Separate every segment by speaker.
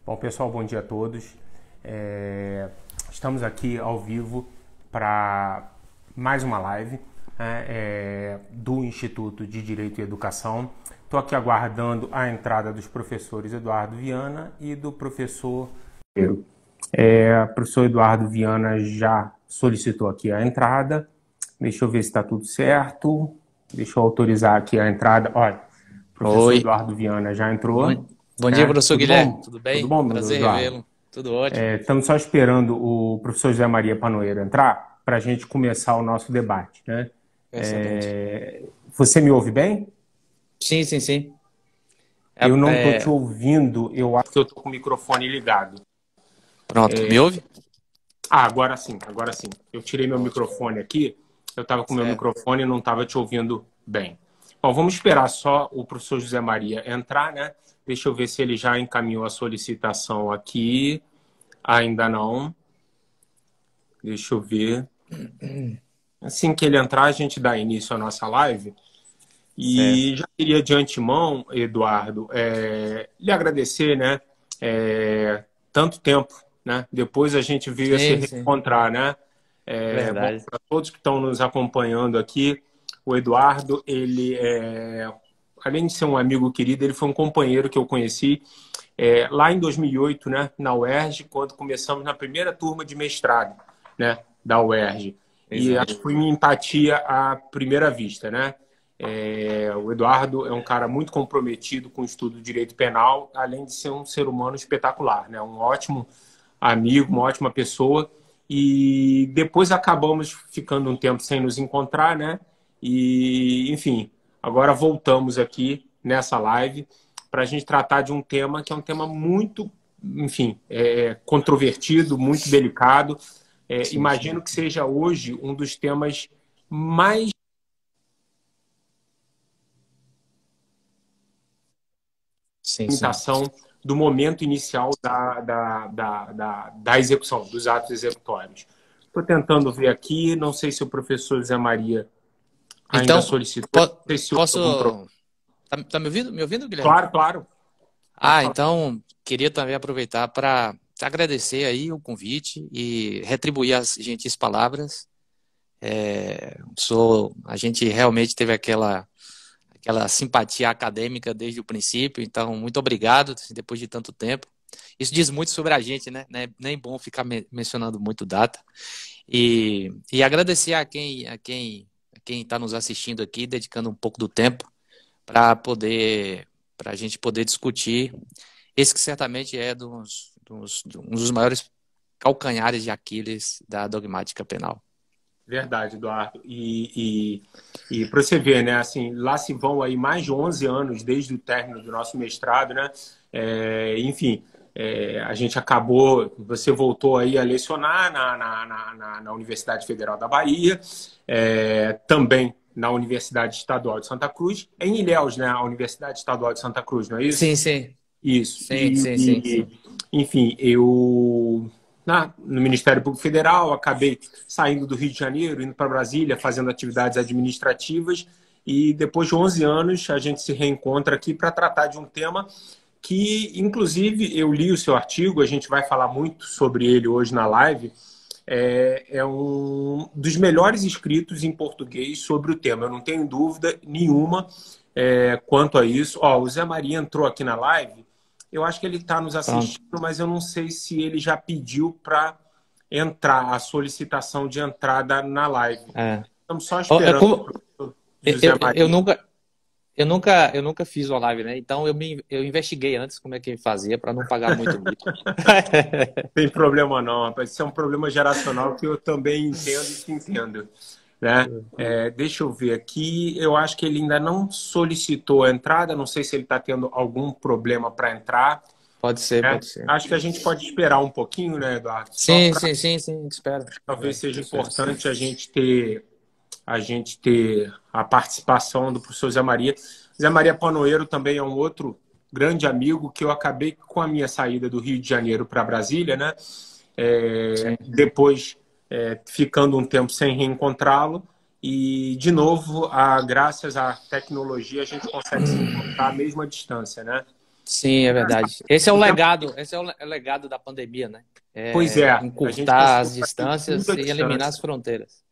Speaker 1: Bom, pessoal, bom dia a todos. Estamos aqui ao vivo para mais uma live, né, do Instituto de Direito e Educação. Estou aqui aguardando a entrada dos professores Eduardo Viana e do professor Pedro. O professor Eduardo Viana já solicitou aqui a entrada. Deixa eu ver se está tudo certo. Deixa eu autorizar aqui a entrada. Olha, o professor Eduardo Viana já entrou.
Speaker 2: Bom dia, professor
Speaker 1: Tudo
Speaker 2: Guilherme.
Speaker 1: bom?
Speaker 2: Tudo bem?
Speaker 1: Tudo bom,
Speaker 2: Prazer
Speaker 1: Eduardo?
Speaker 2: revê-lo. Tudo ótimo.
Speaker 1: Estamos só esperando o professor José Maria Panoeiro entrar para a gente começar o nosso debate, né?
Speaker 2: Excelente.
Speaker 1: Você me ouve bem?
Speaker 2: Sim, sim, sim.
Speaker 1: Eu não estou te ouvindo, eu acho que eu estou com o microfone ligado.
Speaker 2: Pronto, me ouve?
Speaker 1: Agora sim, agora sim. Eu tirei meu microfone aqui, eu estava com meu
Speaker 2: Certo.
Speaker 1: microfone e não estava te ouvindo bem. Bom, vamos esperar só o professor José Maria entrar, né? Deixa eu ver se ele já encaminhou a solicitação aqui. Ainda não. Deixa eu ver. Assim que ele entrar, a gente dá início à nossa live.
Speaker 2: Certo.
Speaker 1: E já queria de antemão, Eduardo, lhe agradecer, né? Tanto tempo, né? Depois a gente veio a se
Speaker 2: Sim, sim.
Speaker 1: reencontrar, né? Bom,
Speaker 2: Verdade.
Speaker 1: para todos que estão nos acompanhando aqui, o Eduardo, ele além de ser um amigo querido, ele foi um companheiro que eu conheci lá em 2008, né? Na UERJ, quando começamos na primeira turma de mestrado, né? Da UERJ. E
Speaker 2: Exato.
Speaker 1: acho que foi minha empatia à primeira vista, né? O Eduardo é um cara muito comprometido com o estudo do direito penal, além de ser um ser humano espetacular, né? Um ótimo amigo, uma ótima pessoa. E depois acabamos ficando um tempo sem nos encontrar, né? E, enfim, agora voltamos aqui nessa live para a gente tratar de um tema que é um tema muito, enfim, controvertido, muito delicado.
Speaker 2: Sim, sim.
Speaker 1: Imagino que seja hoje um dos temas mais
Speaker 2: Sim, sim.
Speaker 1: limitação do momento inicial da execução, dos atos executórios. Estou tentando ver aqui, não sei se o professor Zé Maria ainda
Speaker 2: Então,
Speaker 1: solicitou, não sei se houve algum problema.
Speaker 2: posso. Tá me ouvindo? Me ouvindo, Guilherme?
Speaker 1: Claro, claro, pode falar.
Speaker 2: Então, queria também aproveitar para agradecer aí o convite e retribuir as gentis palavras. A gente realmente teve aquela simpatia acadêmica desde o princípio, então muito obrigado depois de tanto tempo. Isso diz muito sobre a gente, né? Nem bom ficar mencionando muito data. E agradecer a quem está nos assistindo aqui, dedicando um pouco do tempo para a gente poder discutir esse que certamente é um dos maiores calcanhares de Aquiles da dogmática penal.
Speaker 1: Verdade, Eduardo. E para você ver, né? Assim, lá se vão aí mais de 11 anos desde o término do nosso mestrado, né? Enfim, a gente acabou. Você voltou aí a lecionar na Universidade Federal da Bahia, também na Universidade Estadual de Santa Cruz, em Ilhéus, né? A Universidade Estadual de Santa Cruz, não é isso?
Speaker 2: Sim, sim.
Speaker 1: Isso.
Speaker 2: Sim, sim, sim.
Speaker 1: Enfim, eu no Ministério Público Federal acabei saindo do Rio de Janeiro, indo para Brasília, fazendo atividades administrativas e depois de 11 anos a gente se reencontra aqui para tratar de um tema que, inclusive, eu li o seu artigo, a gente vai falar muito sobre ele hoje na live. É um dos melhores escritos em português sobre o tema, eu não tenho dúvida nenhuma quanto a isso. Ó, o Zé Maria entrou aqui na live. Eu acho que ele está nos
Speaker 2: Pronto.
Speaker 1: assistindo, mas eu não sei se ele já pediu para entrar, a solicitação de entrada na live.
Speaker 2: É.
Speaker 1: Estamos só
Speaker 2: Ó,
Speaker 1: esperando o professor José
Speaker 2: eu
Speaker 1: Maria.
Speaker 2: nunca fiz uma live, né? Então eu investiguei antes como é que fazia para não pagar muito mico.
Speaker 1: Tem problema não, rapaz. Isso é um problema geracional que eu também entendo e te entendo. Né? Deixa eu ver aqui. Eu acho que ele ainda não solicitou a entrada. Não sei se ele está tendo algum problema para entrar.
Speaker 2: Pode ser,
Speaker 1: Né?
Speaker 2: pode ser.
Speaker 1: Acho que a gente pode esperar um pouquinho, né, Eduardo? Só
Speaker 2: Sim,
Speaker 1: para
Speaker 2: sim, sim, sim, espero.
Speaker 1: talvez seja
Speaker 2: Espero, sim.
Speaker 1: importante a gente ter a participação do professor Zé Maria. Zé Maria Panoeiro também é um outro grande amigo que eu acabei com a minha saída do Rio de Janeiro para Brasília, né?
Speaker 2: Sim.
Speaker 1: Depois ficando um tempo sem reencontrá-lo e de novo, graças à tecnologia, a gente consegue se encontrar à mesma distância, né?
Speaker 2: Sim, é verdade. Esse é o legado, esse é o legado da pandemia, né?
Speaker 1: Pois é, a gente
Speaker 2: Encurtar as
Speaker 1: conseguiu fazer
Speaker 2: distâncias
Speaker 1: tudo à
Speaker 2: e eliminar as
Speaker 1: distância.
Speaker 2: fronteiras.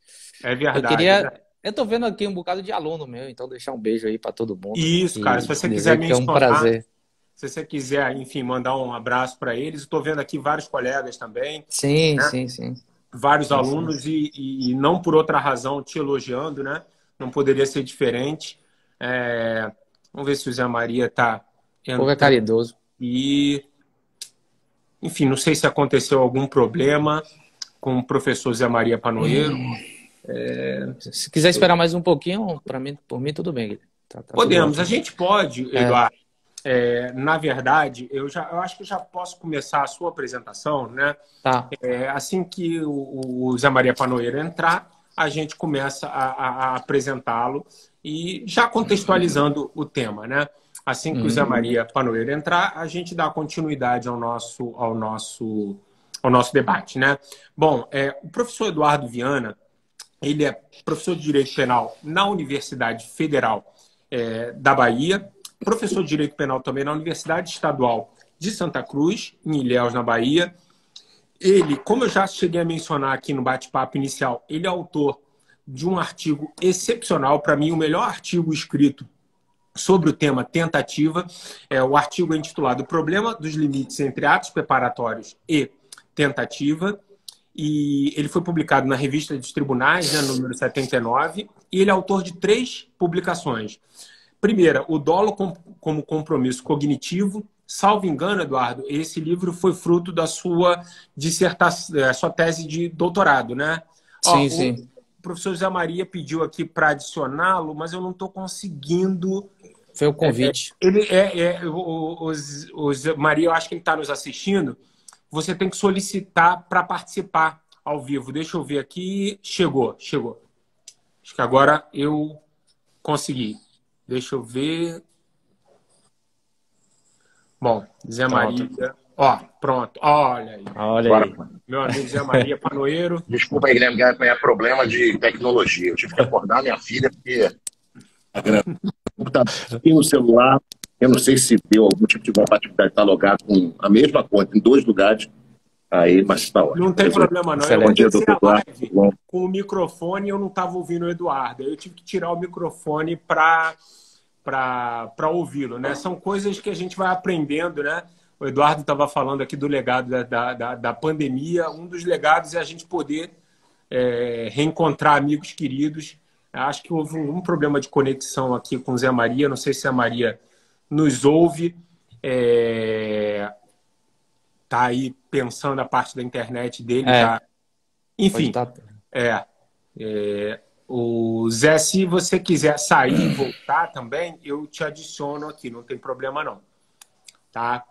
Speaker 1: É
Speaker 2: Eu
Speaker 1: verdade,
Speaker 2: queria,
Speaker 1: né?
Speaker 2: eu tô vendo aqui um bocado de aluno meu, então deixar um beijo aí para todo mundo
Speaker 1: Isso, cara. Se
Speaker 2: e
Speaker 1: você quiser
Speaker 2: dizer que é um
Speaker 1: mencionar,
Speaker 2: prazer.
Speaker 1: se você quiser, enfim, mandar um abraço para eles. Estou vendo aqui vários colegas também,
Speaker 2: Sim,
Speaker 1: né?
Speaker 2: sim, sim,
Speaker 1: Vários
Speaker 2: sim, sim.
Speaker 1: alunos e não por outra razão te elogiando, né? Não poderia ser diferente. Vamos ver se o Zé Maria está
Speaker 2: O povo é
Speaker 1: entrando
Speaker 2: caridoso.
Speaker 1: e, enfim, não sei se aconteceu algum problema com o professor Zé Maria Panoeiro.
Speaker 2: Se quiser esperar mais um pouquinho, para mim, por mim tudo bem, Guilherme. Tá tudo
Speaker 1: Podemos, a
Speaker 2: ótimo.
Speaker 1: gente pode,
Speaker 2: É,
Speaker 1: Eduardo. Na verdade, eu acho que eu já posso começar a sua apresentação, né?
Speaker 2: tá.
Speaker 1: Assim que o Zé Maria Panoeiro entrar, a gente começa a apresentá-lo e já contextualizando o tema, né? Assim que o Zé Maria Panoeiro entrar, a gente dá continuidade ao nosso debate, né? Bom, o professor Eduardo Viana, ele é professor de Direito Penal na Universidade Federal da Bahia, professor de Direito Penal também na Universidade Estadual de Santa Cruz, em Ilhéus, na Bahia. Ele, como eu já cheguei a mencionar aqui no bate-papo inicial, ele é autor de um artigo excepcional, para mim, o melhor artigo escrito sobre o tema tentativa. O artigo é intitulado O Problema dos Limites entre Atos Preparatórios e Tentativa. E ele foi publicado na Revista dos Tribunais, né, número 79, e ele é autor de 3 publicações. Primeira, O Dolo como Compromisso Cognitivo. Salvo engano, Eduardo, esse livro foi fruto da sua dissertação, sua tese de doutorado, né?
Speaker 2: Sim,
Speaker 1: O
Speaker 2: sim.
Speaker 1: professor José Maria pediu aqui para adicioná-lo, mas eu não estou conseguindo.
Speaker 2: Foi o convite.
Speaker 1: Ele o Zé Maria, eu acho que ele está nos assistindo. Você tem que solicitar para participar ao vivo. Deixa eu ver aqui. Chegou. Acho que agora eu consegui. Deixa eu ver. Bom, Zé
Speaker 2: Pronto.
Speaker 1: Maria. Ó, pronto. Olha aí.
Speaker 2: Olha
Speaker 3: Agora,
Speaker 2: aí.
Speaker 1: Meu amigo Zé Maria Panoeiro.
Speaker 3: desculpa aí, Guilherme, é problema de tecnologia. Eu tive que acordar minha filha porque o computador e no celular, eu não sei se deu algum tipo de compatibilidade, está logado com a mesma conta em 2 lugares, aí, mas está ótimo.
Speaker 1: Não tem problema, não. Eu
Speaker 2: Excelente.
Speaker 3: Bom dia,
Speaker 1: comecei
Speaker 3: doutor
Speaker 1: a
Speaker 3: Eduardo.
Speaker 1: live com o microfone e eu não estava ouvindo o Eduardo. Eu tive que tirar o microfone para ouvi-lo, né? São coisas que a gente vai aprendendo, né? O Eduardo estava falando aqui do legado da pandemia. Um dos legados é a gente poder reencontrar amigos queridos. Acho que houve um problema de conexão aqui com o Zé Maria. Não sei se a Maria nos ouve. Tá aí pensando a parte da internet dele já.
Speaker 2: Pode
Speaker 1: Enfim,
Speaker 2: estar.
Speaker 1: o Zé, se você quiser sair e voltar também, eu te adiciono aqui, não tem problema não. Tá?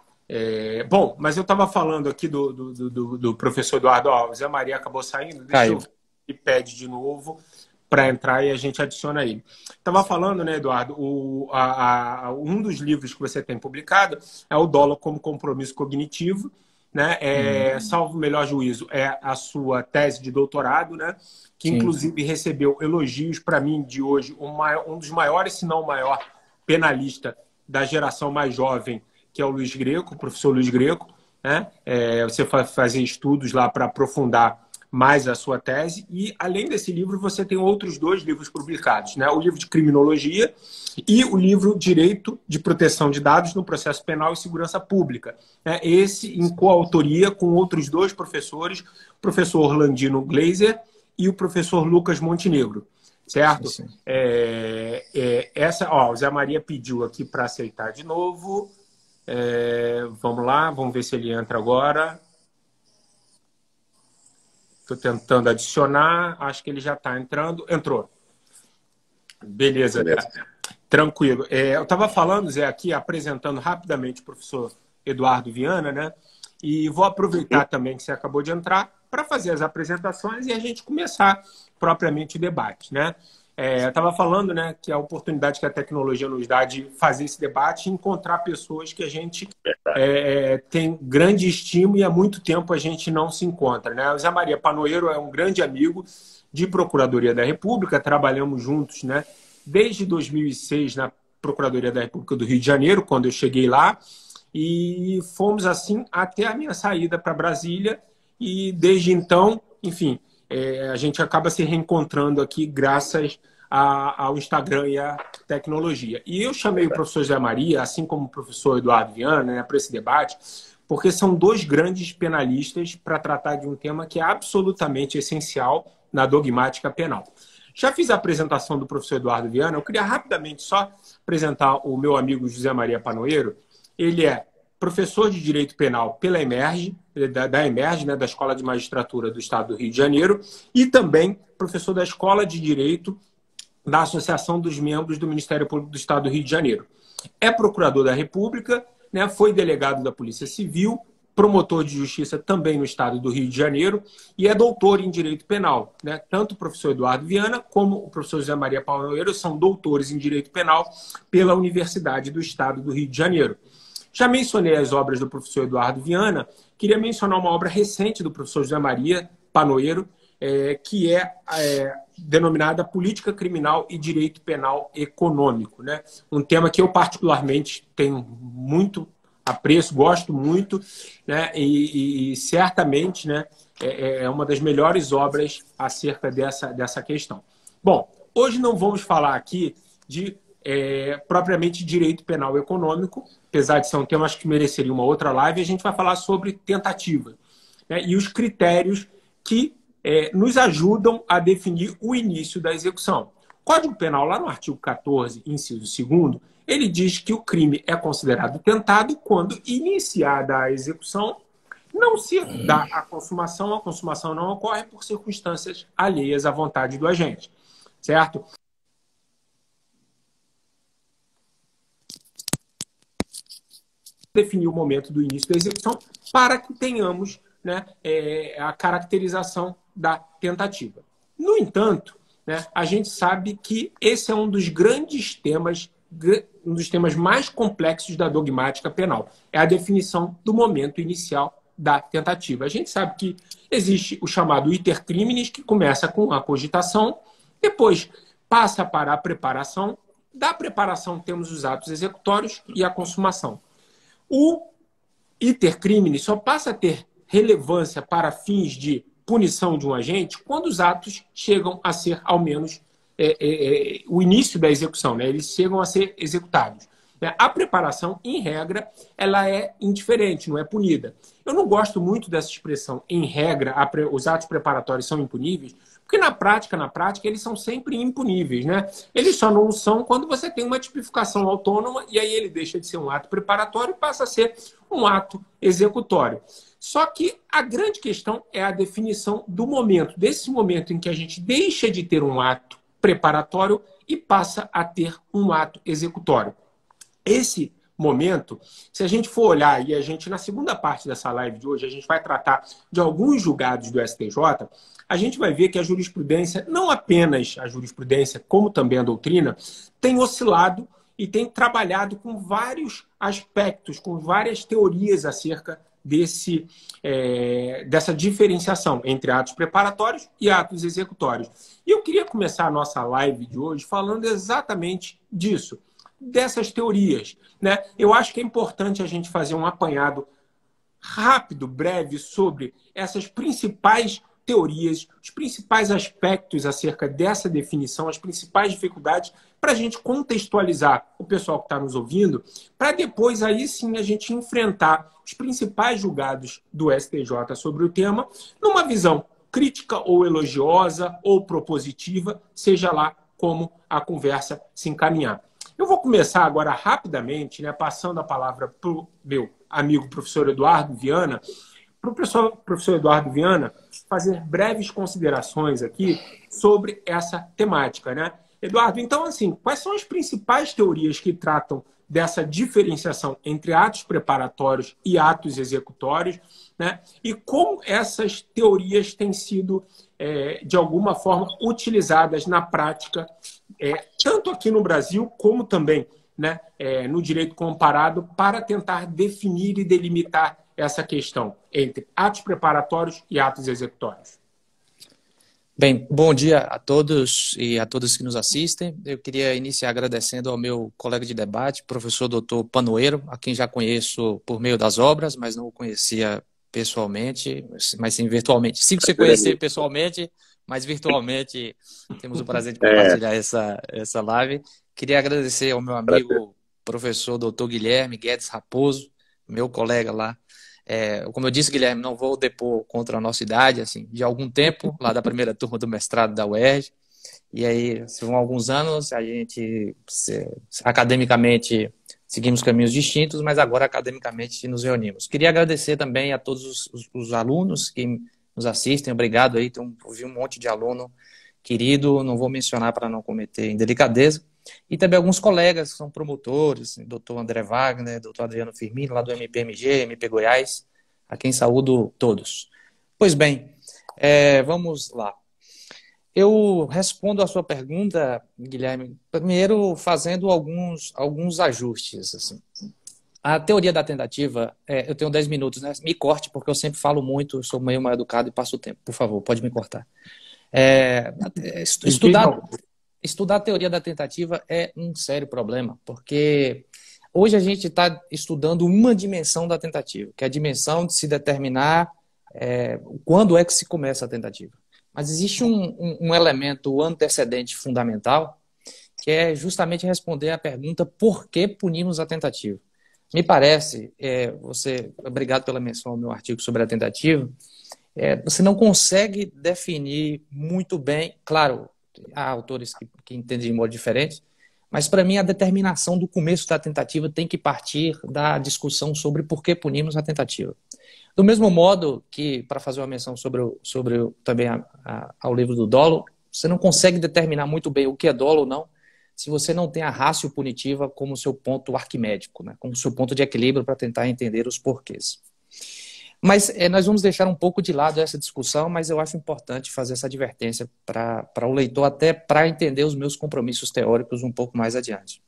Speaker 1: Bom, mas eu estava falando aqui do professor Eduardo. O Zé Maria acabou saindo, deixa
Speaker 2: Caiu.
Speaker 1: eu e pede de novo para entrar e a gente adiciona ele. Estava falando, né, Eduardo, um dos livros que você tem publicado é o Dolo como Compromisso Cognitivo, né? Salvo o melhor juízo, é a sua tese de doutorado, né? Que
Speaker 2: Sim.
Speaker 1: inclusive recebeu elogios para mim de hoje, um dos maiores, se não o maior penalista da geração mais jovem, que é o Luiz Greco, o professor Luiz Greco, né? Você fazer estudos lá para aprofundar mais a sua tese. E, além desse livro, você tem outros 2 livros publicados, né? O livro de Criminologia e o livro Direito de Proteção de Dados no Processo Penal e Segurança Pública. Esse em coautoria com outros 2 professores, o professor Orlandino Gleiser e o professor Lucas Montenegro. Certo?
Speaker 2: Sim, sim.
Speaker 1: O Zé Maria pediu aqui para aceitar de novo. Vamos lá, vamos ver se ele entra agora. Estou tentando adicionar, acho que ele já está entrando. Entrou. Beleza. Tranquilo. Eu estava falando, Zé, aqui, apresentando rapidamente o professor Eduardo Viana, né? E vou aproveitar também que você acabou de entrar para fazer as apresentações e a gente começar propriamente o debate, né? Eu estava falando, né, que a oportunidade que a tecnologia nos dá de fazer esse debate e encontrar pessoas que a gente tem grande estima e há muito tempo a gente não se encontra, né? O Zé Maria Panoeiro é um grande amigo de Procuradoria da República, trabalhamos juntos, né, desde 2006 na Procuradoria da República do Rio de Janeiro, quando eu cheguei lá, E fomos assim até a minha saída para Brasília. E desde então, enfim, a gente acaba se reencontrando aqui graças ao Instagram e à tecnologia. E eu chamei o professor José Maria, assim como o professor Eduardo Viana, né, para esse debate, porque são dois grandes penalistas para tratar de um tema que é absolutamente essencial na dogmática penal. Já fiz a apresentação do professor Eduardo Viana, eu queria rapidamente só apresentar o meu amigo José Maria Panoeiro. Ele é professor de Direito Penal pela EMERGE, da EMERGE, né, da Escola de Magistratura do Estado do Rio de Janeiro, e também professor da Escola de Direito da Associação dos Membros do Ministério Público do Estado do Rio de Janeiro. É procurador da República, né, foi delegado da Polícia Civil, promotor de justiça também no Estado do Rio de Janeiro e é doutor em Direito Penal, né? Tanto o professor Eduardo Viana como o professor José Maria Panoeiro são doutores em Direito Penal pela Universidade do Estado do Rio de Janeiro. Já mencionei as obras do professor Eduardo Viana, queria mencionar uma obra recente do professor José Maria Panoeiro, que é denominada Política Criminal e Direito Penal Econômico, né? Um tema que eu particularmente tenho muito apreço, gosto muito, né? E certamente, né, é uma das melhores obras acerca dessa questão. Bom, hoje não vamos falar aqui de propriamente direito penal econômico, apesar de ser um tema que mereceria uma outra live, a gente vai falar sobre tentativa, né, e os critérios que nos ajudam a definir o início da execução. O Código Penal, lá no artigo 14, inciso 2º, ele diz que o crime é considerado tentado quando, iniciada a execução, não se dá a consumação não ocorre por circunstâncias alheias à vontade do agente, certo? Definir o momento do início da execução para que tenhamos, né, a caracterização da tentativa. No entanto, né, a gente sabe que esse é um dos grandes temas, um dos temas mais complexos da dogmática penal. É a definição do momento inicial da tentativa. A gente sabe que existe o chamado iter criminis, que começa com a cogitação, depois passa para a preparação. Da preparação temos os atos executórios e a consumação. O iter criminis só passa a ter relevância para fins de punição de um agente quando os atos chegam a ser, ao menos, o início da execução, né? Eles chegam a ser executados. A preparação, em regra, ela é indiferente, não é punida. Eu não gosto muito dessa expressão, em regra, os atos preparatórios são impuníveis, porque na prática, eles são sempre impuníveis, né? Eles só não são quando você tem uma tipificação autônoma e aí ele deixa de ser um ato preparatório e passa a ser um ato executório. Só que a grande questão é a definição do momento, desse momento em que a gente deixa de ter um ato preparatório e passa a ter um ato executório. Esse momento, se a gente for olhar, e a gente, na segunda parte dessa live de hoje, a gente vai tratar de alguns julgados do STJ, a gente vai ver que a jurisprudência, não apenas a jurisprudência, como também a doutrina, tem oscilado e tem trabalhado com vários aspectos, com várias teorias acerca dessa diferenciação entre atos preparatórios e atos executórios. E eu queria começar a nossa live de hoje falando exatamente disso, dessas teorias, né? Eu acho que é importante a gente fazer um apanhado rápido, breve, sobre essas principais teorias, os principais aspectos acerca dessa definição, as principais dificuldades, para a gente contextualizar o pessoal que está nos ouvindo, para depois aí sim a gente enfrentar os principais julgados do STJ sobre o tema, numa visão crítica ou elogiosa ou propositiva, seja lá como a conversa se encaminhar. Eu vou começar agora rapidamente, né, passando a palavra para o meu amigo professor Eduardo Viana, para o professor Eduardo Viana fazer breves considerações aqui sobre essa temática, né? Eduardo, então, assim, quais são as principais teorias que tratam dessa diferenciação entre atos preparatórios e atos executórios, né? E como essas teorias têm sido, de alguma forma, utilizadas na prática, tanto aqui no Brasil como também, né, no direito comparado, para tentar definir e delimitar essa questão entre atos preparatórios e atos executórios.
Speaker 2: Bem, bom dia a todos e a todas que nos assistem. Eu queria iniciar agradecendo ao meu colega de debate, professor Dr. Panoeiro, a quem já conheço por meio das obras, mas não o conhecia pessoalmente, mas sim virtualmente. Sim, você conhecer pessoalmente, mas virtualmente temos o prazer de compartilhar essa live. Queria agradecer ao meu amigo professor Dr. Guilherme Guedes Raposo, meu colega lá. Como eu disse, Guilherme, não vou depor contra a nossa idade, assim, de algum tempo, lá da primeira turma do mestrado da UERJ, e aí, se vão alguns anos, a gente, academicamente, seguimos caminhos distintos, mas agora, academicamente, nos reunimos. Queria agradecer também a todos os alunos que nos assistem, obrigado aí, vi um monte de aluno querido, não vou mencionar para não cometer indelicadeza, e também alguns colegas que são promotores, doutor André Wagner, doutor Adriano Firmino, lá do MPMG, MP Goiás, a quem saúdo todos. Pois bem, vamos lá. Eu respondo a sua pergunta, Guilherme, primeiro fazendo alguns ajustes. Assim. A teoria da tentativa, eu tenho 10 minutos, né? Me corte, porque eu sempre falo muito, sou meio mal educado e passo o tempo. Por favor, pode me cortar. Estudar a teoria da tentativa é um sério problema, porque hoje a gente está estudando uma dimensão da tentativa, que é a dimensão de se determinar quando é que se começa a tentativa. Mas existe um elemento antecedente fundamental, que é justamente responder à pergunta por que punimos a tentativa. Me parece, obrigado pela menção ao meu artigo sobre a tentativa, você não consegue definir muito bem, claro, há autores que entendem de modo diferente, mas para mim a determinação do começo da tentativa tem que partir da discussão sobre por que punimos a tentativa. Do mesmo modo que, para fazer uma menção sobre também ao livro do dolo, você não consegue determinar muito bem o que é dolo ou não, se você não tem a ratio punitiva como seu ponto arquimédico, né? Como seu ponto de equilíbrio para tentar entender os porquês. Mas nós vamos deixar um pouco de lado essa discussão, mas eu acho importante fazer essa advertência para o leitor, até para entender os meus compromissos teóricos um pouco mais adiante.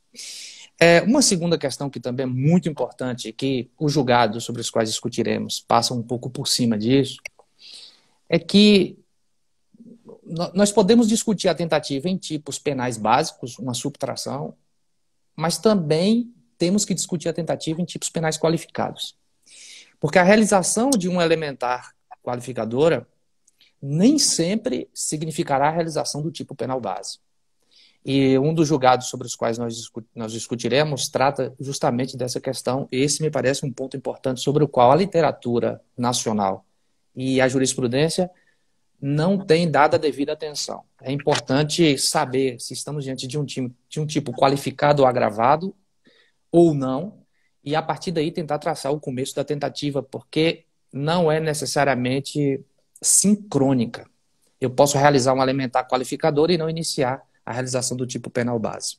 Speaker 2: Uma segunda questão que também é muito importante, que os julgados sobre os quais discutiremos passam um pouco por cima disso, é que nós podemos discutir a tentativa em tipos penais básicos, uma subtração, mas também temos que discutir a tentativa em tipos penais qualificados. Porque a realização de uma elementar qualificadora nem sempre significará a realização do tipo penal base. E um dos julgados sobre os quais nós discutiremos trata justamente dessa questão. Esse me parece um ponto importante sobre o qual a literatura nacional e a jurisprudência não têm dado a devida atenção. É importante saber se estamos diante de um tipo qualificado ou agravado ou não, e a partir daí tentar traçar o começo da tentativa, porque não é necessariamente sincrônica. Eu posso realizar um elementar qualificador e não iniciar a realização do tipo penal base.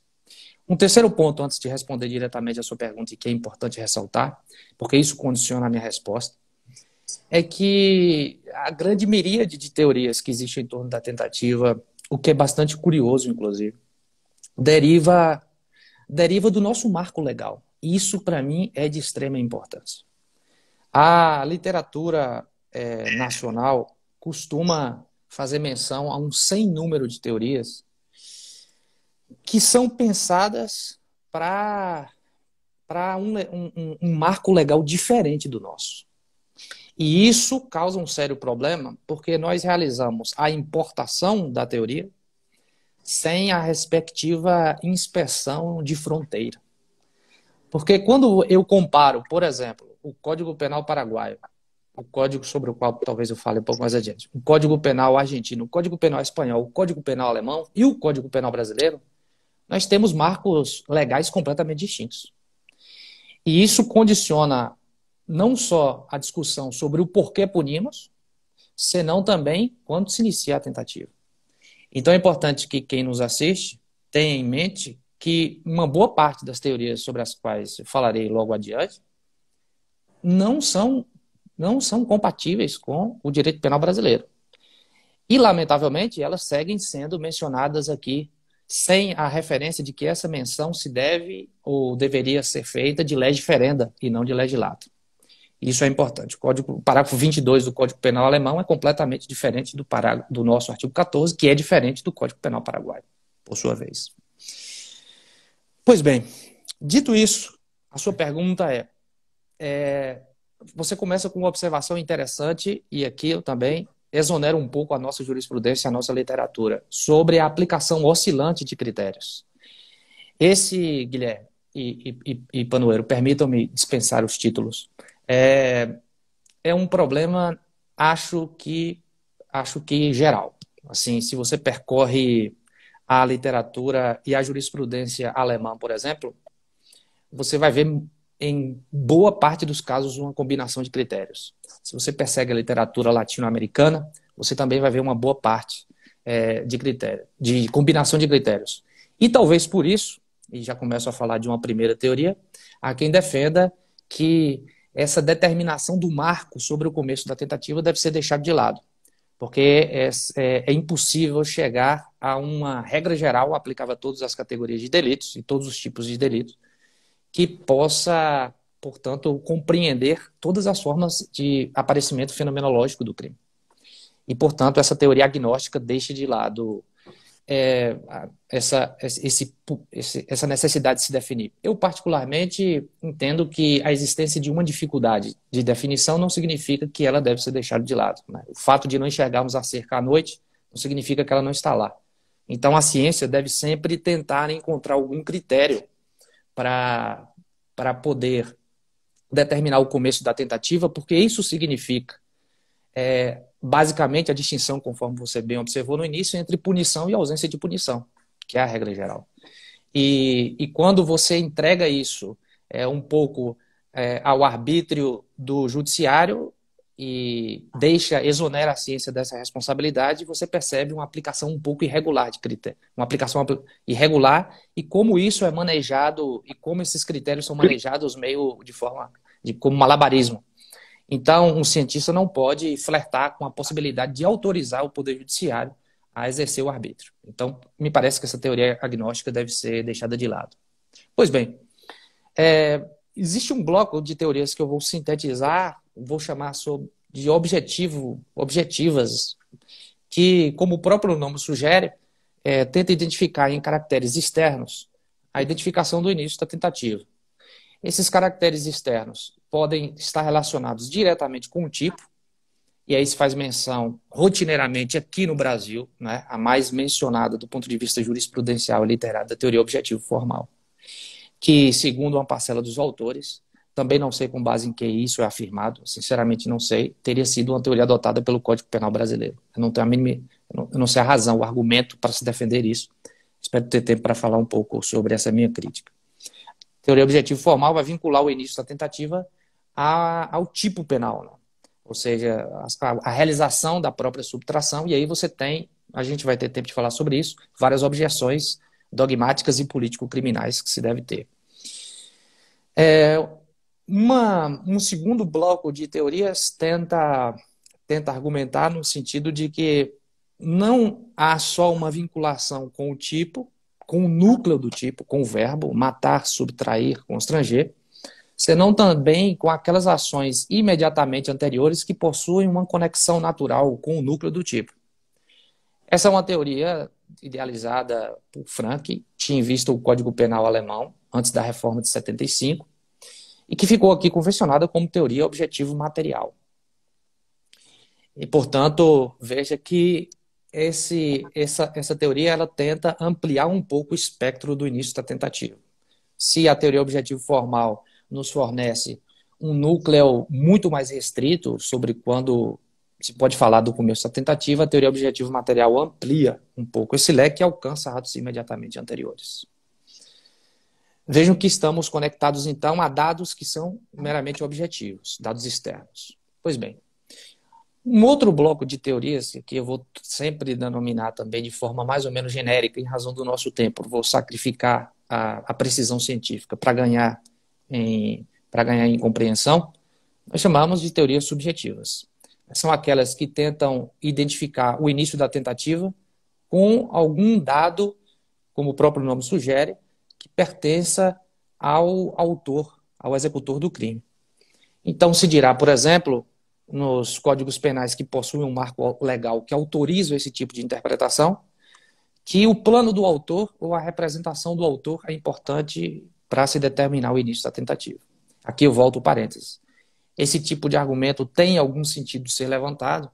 Speaker 2: Um terceiro ponto, antes de responder diretamente a sua pergunta, e que é importante ressaltar, porque isso condiciona a minha resposta, é que a grande miríade de teorias que existe em torno da tentativa, o que é bastante curioso, inclusive, deriva do nosso marco legal. Isso, para mim, é de extrema importância. A literatura nacional costuma fazer menção a um sem número de teorias que são pensadas para um marco legal diferente do nosso. E isso causa um sério problema, porque nós realizamos a importação da teoria sem a respectiva inspeção de fronteira. Porque quando eu comparo, por exemplo, o Código Penal paraguaio, o código sobre o qual talvez eu fale um pouco mais adiante, o Código Penal argentino, o Código Penal espanhol, o Código Penal alemão e o Código Penal brasileiro, nós temos marcos legais completamente distintos. E isso condiciona não só a discussão sobre o porquê punimos, senão também quando se inicia a tentativa. Então é importante que quem nos assiste tenha em mente que uma boa parte das teorias sobre as quais eu falarei logo adiante não são compatíveis com o direito penal brasileiro. E, lamentavelmente, elas seguem sendo mencionadas aqui sem a referência de que essa menção se deve ou deveria ser feita de lege ferenda e não de lege lata. Isso é importante. O parágrafo 22 do Código Penal alemão é completamente diferente do nosso artigo 14, que é diferente do Código Penal paraguaio, por sua vez. Pois bem, dito isso, a sua pergunta você começa com uma observação interessante, e aqui eu também exonero um pouco a nossa jurisprudência, a nossa literatura, sobre a aplicação oscilante de critérios. Guilherme e Panoeiro, permitam-me dispensar os títulos, é um problema, acho que geral. Assim, se você percorre a literatura e a jurisprudência alemã, por exemplo, você vai ver em boa parte dos casos uma combinação de critérios. Se você persegue a literatura latino-americana, você também vai ver uma boa parte de combinação de critérios. E talvez por isso, e já começo a falar de uma primeira teoria, há quem defenda que essa determinação do marco sobre o começo da tentativa deve ser deixada de lado, porque é impossível chegar a uma regra geral aplicável a todas as categorias de delitos e todos os tipos de delitos, que possa, portanto, compreender todas as formas de aparecimento fenomenológico do crime. E, portanto, essa teoria agnóstica deixa de lado essa necessidade de se definir. Eu, particularmente, entendo que a existência de uma dificuldade de definição não significa que ela deve ser deixada de lado, né? O fato de não enxergarmos a cerca à noite não significa que ela não está lá. Então, a ciência deve sempre tentar encontrar algum critério para poder determinar o começo da tentativa, porque isso significa, basicamente, a distinção, conforme você bem observou no início, entre punição e ausência de punição, que é a regra geral. E quando você entrega isso um pouco ao arbítrio do judiciário e exonera a ciência dessa responsabilidade, você percebe uma aplicação um pouco irregular de critério. Uma aplicação irregular e como isso é manejado e como esses critérios são manejados meio como malabarismo. Então, um cientista não pode flertar com a possibilidade de autorizar o Poder Judiciário a exercer o arbítrio. Então, me parece que essa teoria agnóstica deve ser deixada de lado. Pois bem, existe um bloco de teorias que eu vou sintetizar, vou chamar de objetivas, que, como o próprio nome sugere, tenta identificar em caracteres externos a identificação do início da tentativa. Esses caracteres externos podem estar relacionados diretamente com o tipo, e aí se faz menção rotineiramente aqui no Brasil, né, a mais mencionada do ponto de vista jurisprudencial e literário da teoria objetivo formal, que, segundo uma parcela dos autores, também não sei com base em que isso é afirmado, sinceramente não sei, teria sido uma teoria adotada pelo Código Penal brasileiro. Eu não sei a razão, o argumento para se defender isso. Espero ter tempo para falar um pouco sobre essa minha crítica. A teoria objetivo formal vai vincular o início da tentativa ao tipo penal, né? Ou seja, a realização da própria subtração, e aí a gente vai ter tempo de falar sobre isso, várias objeções dogmáticas e político-criminais que se deve ter. Um segundo bloco de teorias tenta argumentar no sentido de que não há só uma vinculação com o tipo, com o núcleo do tipo, com o verbo, matar, subtrair, constranger, senão também com aquelas ações imediatamente anteriores que possuem uma conexão natural com o núcleo do tipo. Essa é uma teoria idealizada por Frank, tinha em vista o Código Penal alemão, antes da reforma de 75, e que ficou aqui convencionada como teoria objetivo material. E, portanto, veja que essa teoria ela tenta ampliar um pouco o espectro do início da tentativa. Se a teoria objetivo formal nos fornece um núcleo muito mais restrito sobre quando se pode falar do começo da tentativa, a teoria objetivo material amplia um pouco esse leque e alcança atos imediatamente anteriores. Vejam que estamos conectados, então, a dados que são meramente objetivos, dados externos. Pois bem, um outro bloco de teorias, que eu vou sempre denominar também de forma mais ou menos genérica, em razão do nosso tempo, vou sacrificar a precisão científica para ganhar em compreensão, nós chamamos de teorias subjetivas. São aquelas que tentam identificar o início da tentativa com algum dado, como o próprio nome sugere, que pertença ao autor, ao executor do crime. Então, se dirá, por exemplo, nos códigos penais que possuem um marco legal que autoriza esse tipo de interpretação, que o plano do autor ou a representação do autor é importante para se determinar o início da tentativa. Aqui eu volto o parênteses. Esse tipo de argumento tem algum sentido ser levantado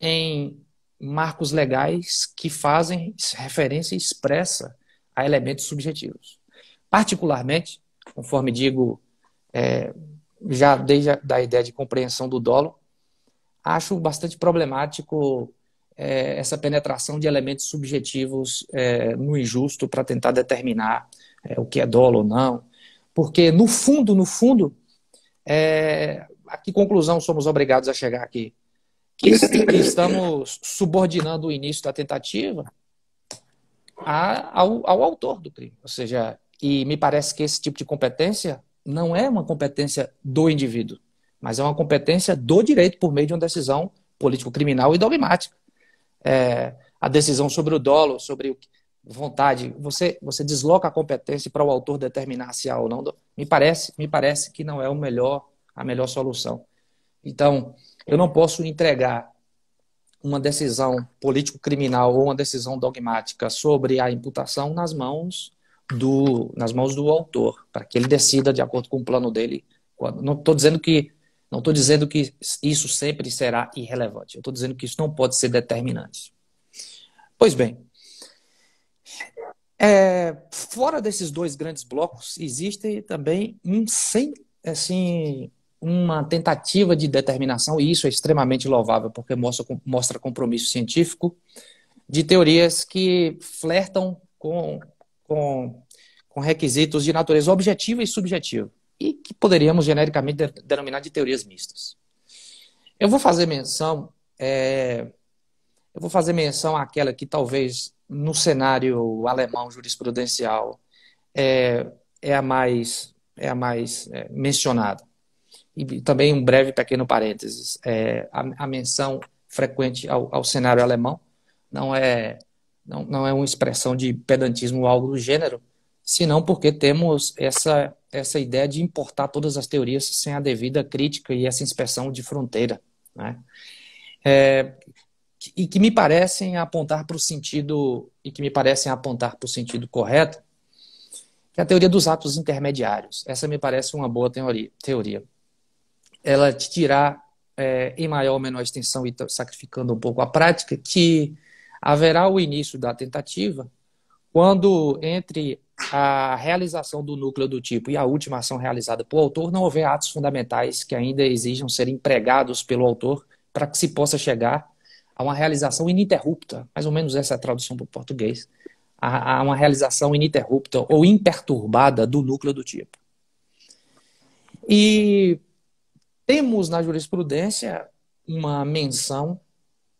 Speaker 2: em marcos legais que fazem referência expressa a elementos subjetivos. Particularmente, conforme digo, já desde a ideia de compreensão do dolo, acho bastante problemático essa penetração de elementos subjetivos no injusto para tentar determinar o que é dolo ou não. Porque, no fundo, a que conclusão somos obrigados a chegar aqui? Que estamos subordinando o início da tentativa ao autor do crime. Ou seja, e me parece que esse tipo de competência não é uma competência do indivíduo, mas é uma competência do direito por meio de uma decisão político-criminal e dogmática. A decisão sobre o dolo, sobre vontade, você desloca a competência para o autor determinar se há ou não. Me parece que não é a melhor solução. Então, eu não posso entregar uma decisão político-criminal ou uma decisão dogmática sobre a imputação nas mãos do autor, para que ele decida de acordo com o plano dele. Não estou dizendo que isso sempre será irrelevante. Eu estou dizendo que isso não pode ser determinante. Pois bem, fora desses dois grandes blocos, existe também uma tentativa de determinação, e isso é extremamente louvável, porque mostra compromisso científico, de teorias que flertam com requisitos de natureza objetiva e subjetiva, e que poderíamos genericamente denominar de teorias mistas. Eu vou fazer menção àquela que talvez no cenário alemão jurisprudencial é a mais mencionada. E também um breve pequeno parênteses. A menção frequente ao cenário alemão não é uma expressão de pedantismo ou algo do gênero, senão porque temos essa ideia de importar todas as teorias sem a devida crítica e essa inspeção de fronteira, né? E que me parecem apontar para o sentido correto, que é a teoria dos atos intermediários. Essa me parece uma boa teoria. Ela te dirá, em maior ou menor extensão, e sacrificando um pouco a prática, que haverá o início da tentativa quando entre a realização do núcleo do tipo e a última ação realizada por autor não houver atos fundamentais que ainda exijam ser empregados pelo autor para que se possa chegar a uma realização ininterrupta, mais ou menos essa é a tradução para o português, a uma realização ininterrupta ou imperturbada do núcleo do tipo. E temos na jurisprudência uma menção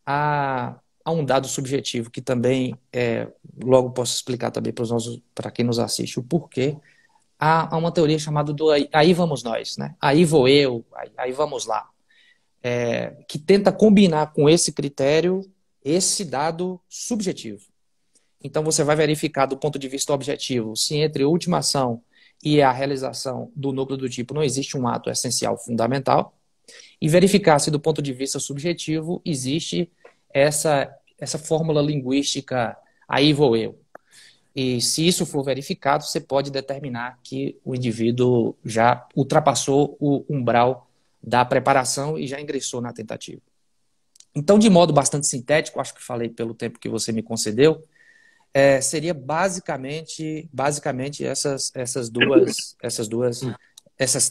Speaker 2: a um dado subjetivo que também, logo posso explicar também para quem nos assiste o porquê, há uma teoria chamada do aí vamos nós, né? Aí vou eu, aí vamos lá. Que tenta combinar com esse critério esse dado subjetivo. Então você vai verificar do ponto de vista objetivo se entre a última ação e a realização do núcleo do tipo não existe um ato essencial fundamental, e verificar se do ponto de vista subjetivo existe essa fórmula linguística aí vou eu. E se isso for verificado, você pode determinar que o indivíduo já ultrapassou o umbral da preparação e já ingressou na tentativa. Então, de modo bastante sintético, acho que falei pelo tempo que você me concedeu, seria basicamente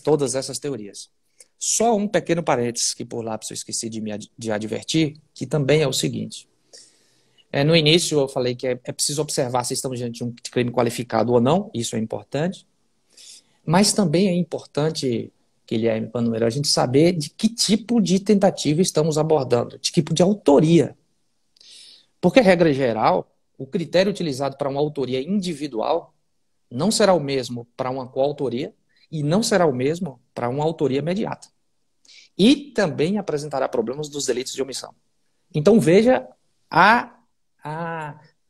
Speaker 2: todas essas teorias. Só um pequeno parênteses que por lápis eu esqueci de advertir, que também é o seguinte. No início eu falei que é preciso observar se estamos diante de um crime qualificado ou não, isso é importante, mas também é importante, Guilherme Panueiro, a gente saber de que tipo de tentativa estamos abordando, de que tipo de autoria. Porque, regra geral, o critério utilizado para uma autoria individual não será o mesmo para uma coautoria e não será o mesmo para uma autoria imediata. E também apresentará problemas dos delitos de omissão. Então veja a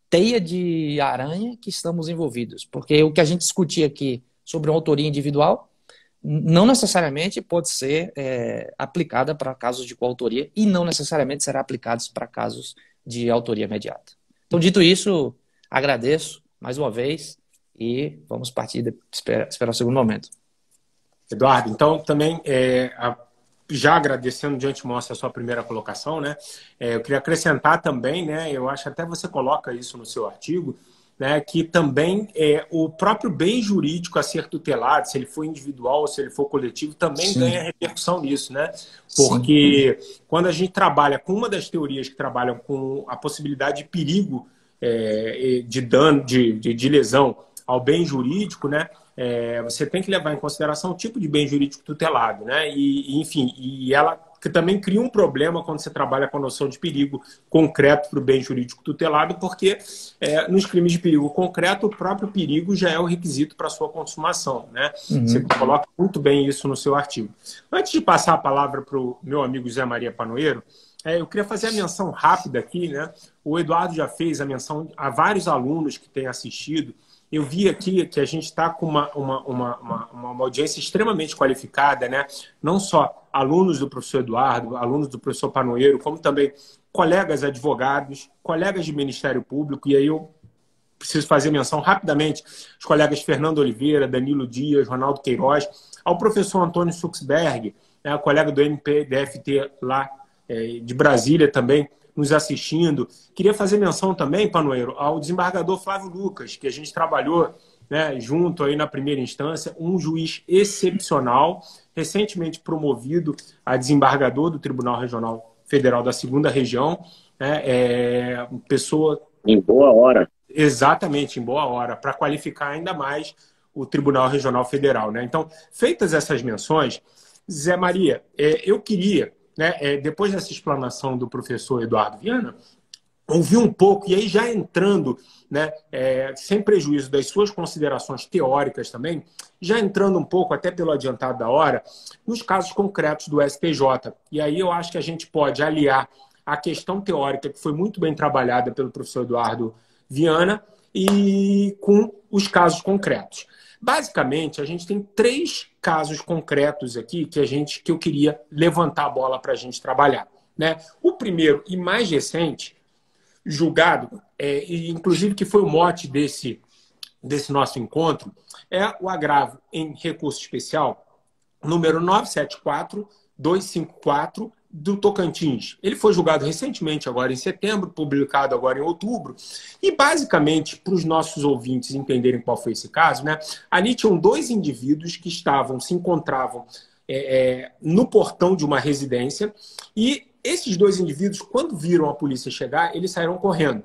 Speaker 2: teia de aranha que estamos envolvidos. Porque o que a gente discutia aqui sobre uma autoria individual não necessariamente pode ser aplicada para casos de coautoria e não necessariamente será aplicada para casos de autoria imediata. Então, dito isso, agradeço mais uma vez e vamos partir, esperar o segundo momento.
Speaker 1: Eduardo, então também, já agradecendo de antemão essa sua primeira colocação, né, eu queria acrescentar também, né, eu acho que até você coloca isso no seu artigo, né, que também o próprio bem jurídico a ser tutelado, se ele for individual ou se ele for coletivo, também
Speaker 2: Sim.
Speaker 1: ganha repercussão nisso, né? Porque quando a gente trabalha com uma das teorias que trabalham com a possibilidade de perigo de dano, de lesão ao bem jurídico, né? Você tem que levar em consideração o tipo de bem jurídico tutelado, né? Enfim, ela que também cria um problema quando você trabalha com a noção de perigo concreto para o bem jurídico tutelado, porque nos crimes de perigo concreto, o próprio perigo já é o requisito para a sua consumação, né? Você coloca muito bem isso no seu artigo. Antes de passar a palavra para o meu amigo Zé Maria Panoeiro, eu queria fazer a menção rápida aqui, né? O Eduardo já fez a menção a vários alunos que têm assistido. Eu vi aqui que a gente está com uma audiência extremamente qualificada, né? Não só alunos do professor Eduardo, alunos do professor Panoeiro, como também colegas advogados, colegas de Ministério Público, e aí eu preciso fazer menção rapidamente os colegas Fernando Oliveira, Danilo Dias, Ronaldo Queiroz, ao professor Antônio Suxberg, né, colega do MPDFT lá de Brasília também, nos assistindo. Queria fazer menção também, Panoeiro, ao desembargador Flávio Lucas, que a gente trabalhou, né, junto aí na primeira instância, um juiz excepcional, recentemente promovido a desembargador do Tribunal Regional Federal da 2ª Região, né, pessoa...
Speaker 3: Em boa hora.
Speaker 1: Exatamente, em boa hora, para qualificar ainda mais o Tribunal Regional Federal, né? Então, feitas essas menções, Zé Maria, eu queria... né, depois dessa explanação do professor Eduardo Viana, ouvir um pouco, e aí já entrando, né, sem prejuízo das suas considerações teóricas também, já entrando um pouco, até pelo adiantado da hora, nos casos concretos do STJ. E aí eu acho que a gente pode aliar a questão teórica, que foi muito bem trabalhada pelo professor Eduardo Viana, e com os casos concretos. Basicamente, a gente tem 3 casos concretos aqui que eu queria levantar a bola para a gente trabalhar, né? O primeiro e mais recente, julgado, e inclusive que foi o mote desse nosso encontro, é o agravo em recurso especial número 974254 do Tocantins. Ele foi julgado recentemente, agora em setembro, publicado agora em outubro. E, basicamente, para os nossos ouvintes entenderem qual foi esse caso, né, ali tinham 2 indivíduos que se encontravam no portão de uma residência, e esses 2 indivíduos, quando viram a polícia chegar, eles saíram correndo.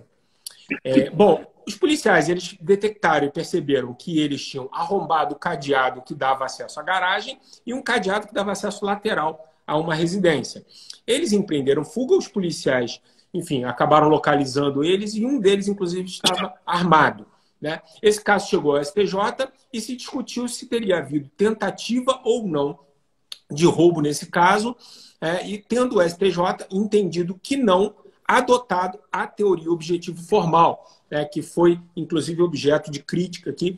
Speaker 1: Bom, os policiais, eles detectaram e perceberam que eles tinham arrombado o cadeado que dava acesso à garagem e um cadeado que dava acesso lateral a uma residência. Eles empreenderam fuga, os policiais, enfim, acabaram localizando eles e um deles, inclusive, estava armado, né? Esse caso chegou ao STJ e se discutiu se teria havido tentativa ou não de roubo nesse caso, e tendo o STJ entendido que não, adotado a teoria objetivo formal, que foi, inclusive, objeto de crítica aqui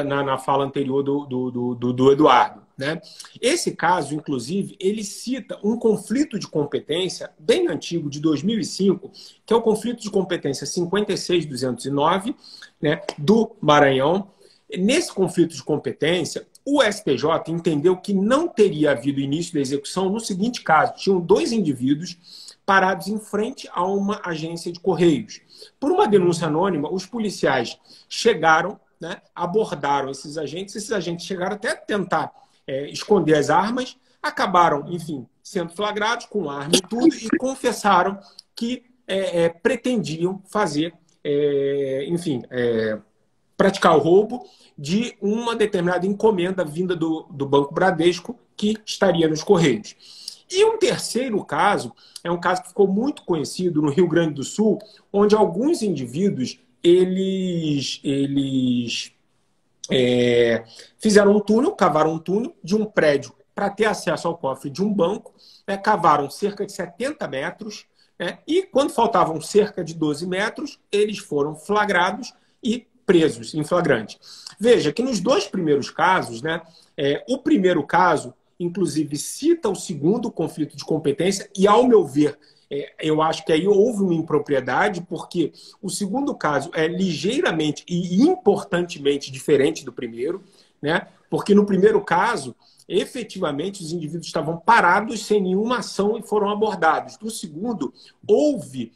Speaker 1: na fala anterior do Eduardo, né? Esse caso, inclusive, ele cita um conflito de competência bem antigo, de 2005, que é o conflito de competência 56209, né, do Maranhão. Nesse conflito de competência, o STJ entendeu que não teria havido início da execução no seguinte caso: tinham 2 indivíduos parados em frente a uma agência de correios. Por uma denúncia anônima, os policiais chegaram, né, abordaram esses agentes chegaram até a tentar esconder as armas, acabaram, enfim, sendo flagrados com arma e tudo, e confessaram que pretendiam fazer, praticar o roubo de uma determinada encomenda vinda do Banco Bradesco, que estaria nos Correios. E um terceiro caso, é um caso que ficou muito conhecido no Rio Grande do Sul, onde alguns indivíduos, eles fizeram um túnel, cavaram um túnel de um prédio para ter acesso ao cofre de um banco, cavaram cerca de 70 metros, e quando faltavam cerca de 12 metros, eles foram flagrados e presos em flagrante. Veja que nos 2 primeiros casos, né, O primeiro caso, inclusive, cita o segundo conflito de competência e, ao meu ver, eu acho que aí houve uma impropriedade, porque o segundo caso é ligeiramente e importantemente diferente do primeiro, né? Porque no primeiro caso, efetivamente, os indivíduos estavam parados sem nenhuma ação e foram abordados. No segundo, houve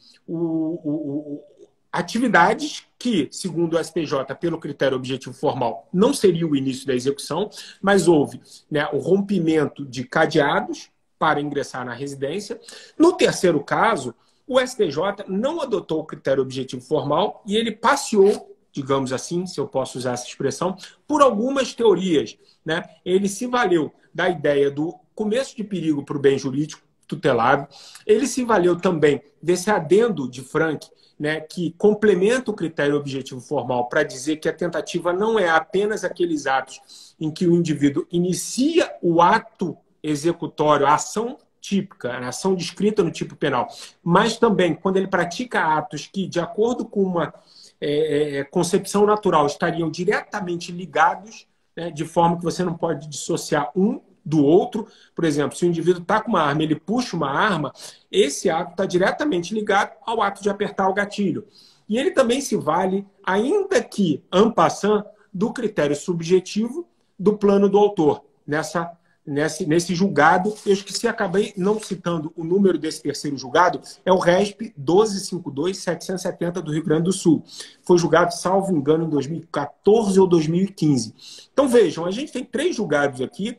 Speaker 1: atividades que, segundo o STJ, pelo critério objetivo formal, não seria o início da execução, mas houve, né, o rompimento de cadeados para ingressar na residência. No terceiro caso, o STJ não adotou o critério objetivo formal e ele passeou, digamos assim, se eu posso usar essa expressão, por algumas teorias, né? Ele se valeu da ideia do começo de perigo para o bem jurídico tutelado, ele se valeu também desse adendo de Frank, né, que complementa o critério objetivo formal para dizer que a tentativa não é apenas aqueles atos em que o indivíduo inicia o ato executório, a ação típica, a ação descrita no tipo penal, mas também quando ele pratica atos que, de acordo com uma concepção natural, estariam diretamente ligados, né, de forma que você não pode dissociar um do outro. Por exemplo, se o indivíduo está com uma arma, ele puxa uma arma, esse ato está diretamente ligado ao ato de apertar o gatilho. E ele também se vale, ainda que en passant, do critério subjetivo do plano do autor. Nesse julgado, eu esqueci, acabei não citando o número desse terceiro julgado, é o RESP 1252-770 do Rio Grande do Sul. Foi julgado, salvo engano, em 2014 ou 2015. Então, vejam, a gente tem 3 julgados aqui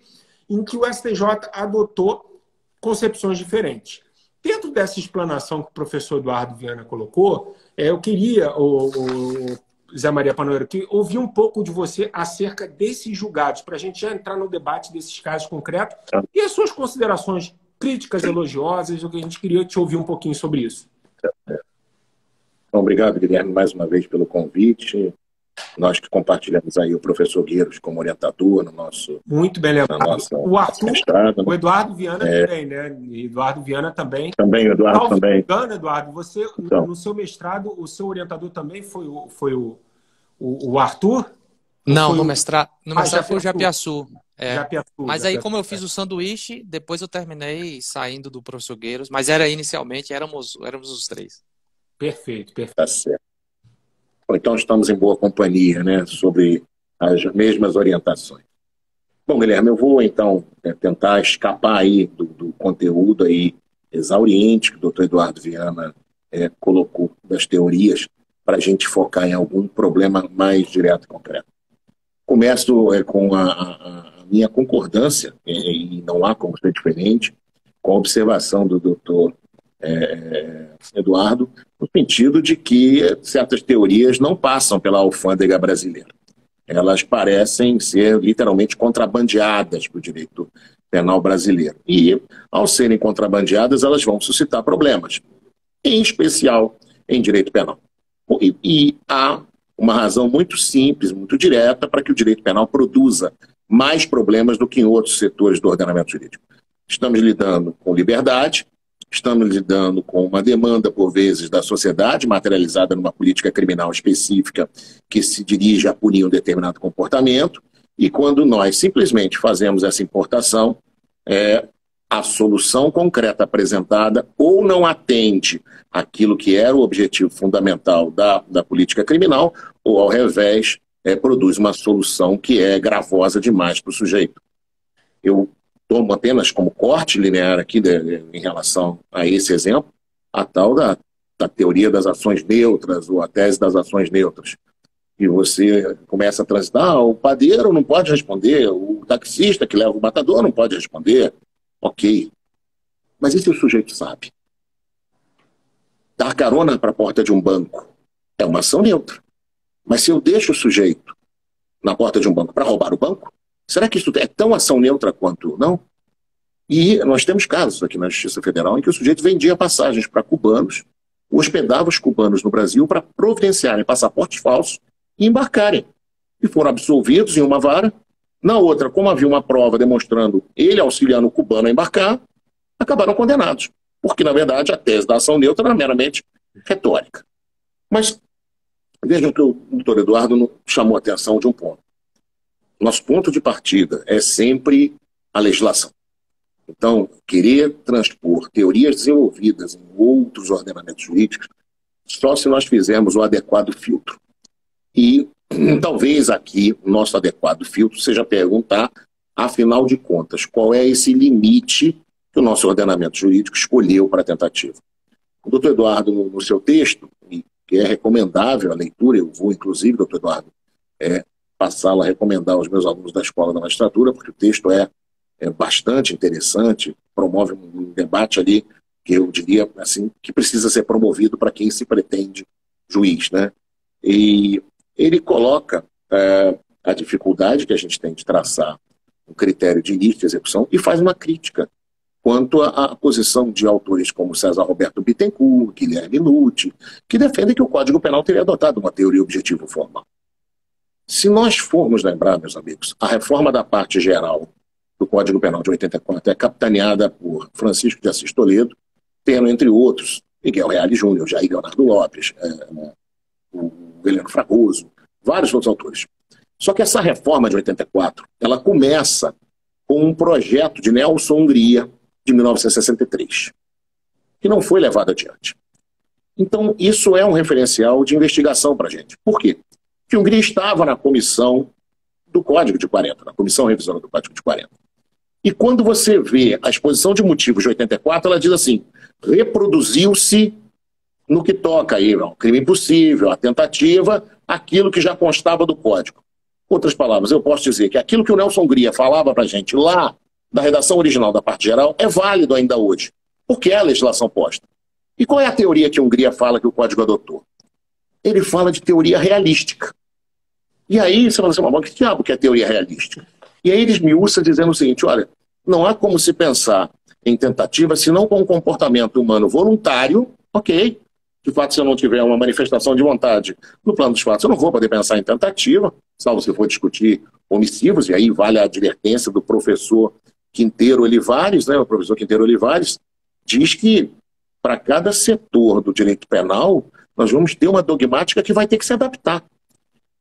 Speaker 1: em que o STJ adotou concepções diferentes. Dentro dessa explanação que o professor Eduardo Viana colocou, eu queria, Zé Maria Panoeiro, que ouvir um pouco de você acerca desses julgados, para a gente já entrar no debate desses casos concretos e as suas considerações críticas, elogiosas, o que a gente queria te ouvir um pouquinho sobre isso.
Speaker 3: Então, obrigado, Guilherme, mais uma vez pelo convite. Nós que compartilhamos aí o professor Gueiros como orientador no nosso...
Speaker 1: Muito bem lembrado. O Arthur,
Speaker 3: mestrado,
Speaker 1: o Eduardo Viana também, né? Eduardo Viana também.
Speaker 3: Também, o Eduardo também.
Speaker 1: Engano, Eduardo, você, então, no seu mestrado, o seu orientador também foi o Arthur?
Speaker 2: Não, no mestrado foi o Japiaçu.
Speaker 1: Japiaçu.
Speaker 2: Mas aí, como eu fiz o sanduíche, depois eu terminei saindo do professor Gueiros, mas inicialmente éramos os 3.
Speaker 1: Perfeito.
Speaker 3: Tá certo. Então estamos em boa companhia, né, sobre as mesmas orientações. Bom, Guilherme, eu vou então tentar escapar aí do conteúdo aí exauriente que o doutor Eduardo Viana colocou das teorias para a gente focar em algum problema mais direto e concreto. Começo com a minha concordância, e não há como ser diferente, com a observação do doutor Eduardo, no sentido de que certas teorias não passam pela alfândega brasileira. Elas parecem ser literalmente contrabandeadas para o direito penal brasileiro. E, ao serem contrabandeadas, elas vão suscitar problemas, em especial em direito penal. E há uma razão muito simples, muito direta, para que o direito penal produza mais problemas do que em outros setores do ordenamento jurídico. Estamos lidando com liberdade, estamos lidando com uma demanda, por vezes, da sociedade, materializada numa política criminal específica que se dirige a punir um determinado comportamento, e quando nós simplesmente fazemos essa importação, a solução concreta apresentada ou não atende aquilo que era o objetivo fundamental da política criminal, ou, ao revés, produz uma solução que é gravosa demais para o sujeito. Eu tomo apenas como corte linear aqui em relação a esse exemplo, a tal da teoria das ações neutras, ou a tese das ações neutras. E você começa a transitar, o padeiro não pode responder, o taxista que leva o matador não pode responder. Ok. Mas e se o sujeito sabe? Dar carona para a porta de um banco é uma ação neutra. Mas se eu deixo o sujeito na porta de um banco para roubar o banco, será que isso é tão ação neutra quanto não? E nós temos casos aqui na Justiça Federal em que o sujeito vendia passagens para cubanos, hospedava os cubanos no Brasil para providenciarem passaportes falsos e embarcarem. E foram absolvidos em uma vara. Na outra, como havia uma prova demonstrando ele auxiliando o cubano a embarcar, acabaram condenados. Porque, na verdade, a tese da ação neutra era meramente retórica. Mas vejam que o doutor Eduardo chamou a atenção de um ponto. nosso ponto de partida é sempre a legislação. Então, querer transpor teorias desenvolvidas em outros ordenamentos jurídicos só se nós fizermos o adequado filtro. E talvez aqui o nosso adequado filtro seja perguntar, afinal de contas, qual é esse limite que o nosso ordenamento jurídico escolheu para a tentativa. O doutor Eduardo, no seu texto, que é recomendável a leitura, eu vou, inclusive, doutor Eduardo, passá-lo a recomendar aos meus alunos da Escola da Magistratura, porque o texto é bastante interessante, promove um debate ali que eu diria assim, que precisa ser promovido para quem se pretende juiz, né? E ele coloca a dificuldade que a gente tem de traçar um critério de início de execução e faz uma crítica quanto à posição de autores como César Roberto Bittencourt, Guilherme Nutti, que defendem que o Código Penal teria adotado uma teoria objetivo formal. Se nós formos lembrar, meus amigos, a reforma da parte geral do Código Penal de 84 é capitaneada por Francisco de Assis Toledo, tendo, entre outros, Miguel Reale Júnior, Jair Leonardo Lopes, o Heleno Fragoso, vários outros autores. Só que essa reforma de 84, ela começa com um projeto de Nelson Hungria, de 1963, que não foi levado adiante. Então, isso é um referencial de investigação para a gente. Por quê? Porque Hungria estava na comissão do Código de 40, na comissão revisora do Código de 40. E quando você vê a exposição de motivos de 84, ela diz assim, reproduziu-se no que toca aí, ao crime impossível, à tentativa, aquilo que já constava do Código. Outras palavras, eu posso dizer que aquilo que o Nelson Hungria falava para a gente lá, da redação original da parte geral, é válido ainda hoje, porque é a legislação posta. E qual é a teoria que Hungria fala que o Código adotou? Ele fala de teoria realística. E aí você fala assim, mas que diabo que é teoria realística? E aí ele esmiuça dizendo o seguinte, olha, não há como se pensar em tentativa senão com um comportamento humano voluntário, ok, de fato se eu não tiver uma manifestação de vontade no plano dos fatos, eu não vou poder pensar em tentativa, salvo se for discutir omissivos, e aí vale a advertência do professor Quinteiro Olivares, né, o professor Quinteiro Olivares, diz que para cada setor do direito penal, nós vamos ter uma dogmática que vai ter que se adaptar.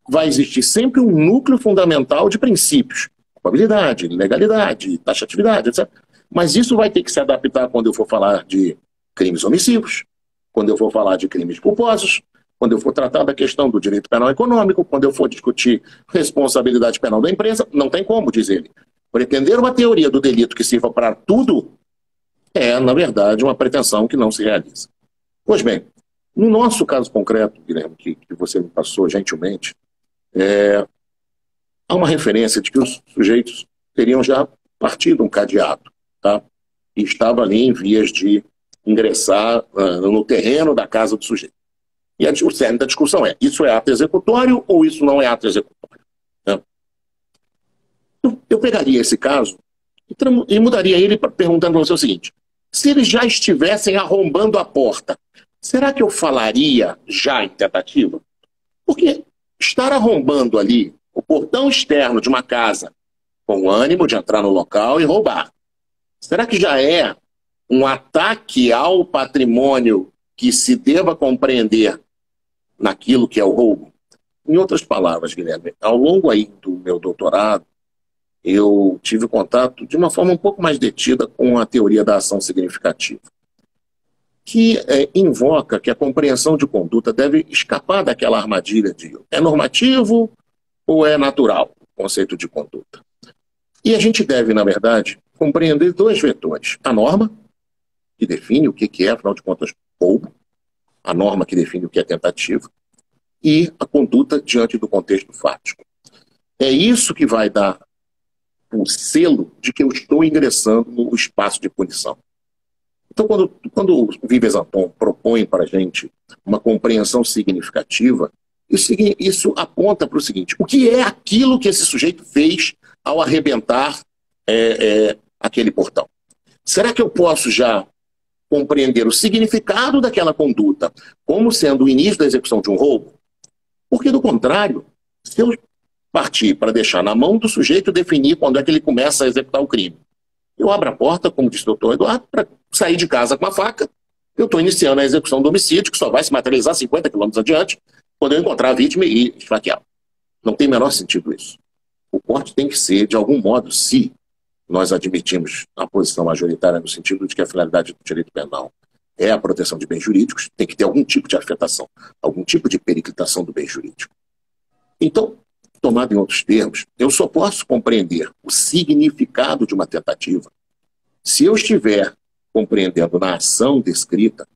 Speaker 3: Vai existir sempre um núcleo fundamental de princípios, culpabilidade, legalidade, taxatividade, etc. Mas isso vai ter que se adaptar quando eu for falar de crimes omissivos, quando eu for falar de crimes culposos, quando eu for tratar da questão do direito penal econômico, quando eu for discutir responsabilidade penal da empresa, não tem como, diz ele. Pretender uma teoria do delito que sirva para tudo é, na verdade, uma pretensão que não se realiza. Pois bem, no nosso caso concreto, Guilherme, que você me passou gentilmente, há uma referência de que os sujeitos teriam já partido um cadeado, tá? E estava ali em vias de ingressar no terreno da casa do sujeito. E o cerne da discussão é, isso é ato executório ou isso não é ato executório? Né? Eu pegaria esse caso e mudaria ele perguntando para você o seguinte, se eles já estivessem arrombando a porta, será que eu falaria já em tentativa? Porque estar arrombando ali o portão externo de uma casa com o ânimo de entrar no local e roubar, será que já é um ataque ao patrimônio que se deva compreender naquilo que é o roubo? Em outras palavras, Guilherme, ao longo aí do meu doutorado, eu tive contato de uma forma um pouco mais detida com a teoria da ação significativa, que invoca que a compreensão de conduta deve escapar daquela armadilha de é normativo ou é natural o conceito de conduta. E a gente deve, na verdade, compreender dois vetores. A norma, que define o que é, afinal de contas, roubo, a norma que define o que é tentativa, e a conduta diante do contexto fático. É isso que vai dar o selo de que eu estou ingressando no espaço de punição. Então, quando o Vives Anton propõe para a gente uma compreensão significativa, isso aponta para o seguinte, o que é aquilo que esse sujeito fez ao arrebentar aquele portão? Será que eu posso já compreender o significado daquela conduta como sendo o início da execução de um roubo? Porque, do contrário, se eu partir para deixar na mão do sujeito definir quando é que ele começa a executar o crime, eu abro a porta, como disse o doutor Eduardo, para sair de casa com a faca, eu estou iniciando a execução do homicídio, que só vai se materializar 50 quilômetros adiante, quando eu encontrar a vítima e esfaqueá-la. Não tem o menor sentido isso. O corte tem que ser, de algum modo, se nós admitimos a posição majoritária no sentido de que a finalidade do direito penal é a proteção de bens jurídicos, tem que ter algum tipo de afetação, algum tipo de periclitação do bem jurídico. Então, tomado em outros termos, eu só posso compreender o significado de uma tentativa se eu estiver compreendendo na ação descrita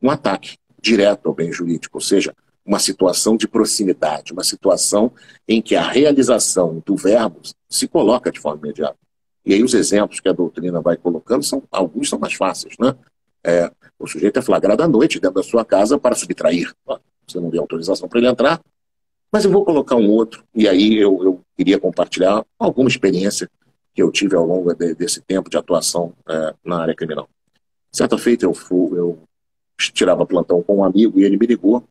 Speaker 3: um ataque direto ao bem jurídico, ou seja, uma situação de proximidade, uma situação em que a realização do verbo se coloca de forma imediata. E aí os exemplos que a doutrina vai colocando, alguns são mais fáceis, né? O sujeito é flagrado à noite dentro da sua casa para subtrair. Você não deu autorização para ele entrar, mas eu vou colocar um outro, e aí eu queria compartilhar alguma experiência que eu tive ao longo desse tempo de atuação na área criminal. Certa feita eu tirava plantão com um amigo e ele me ligou.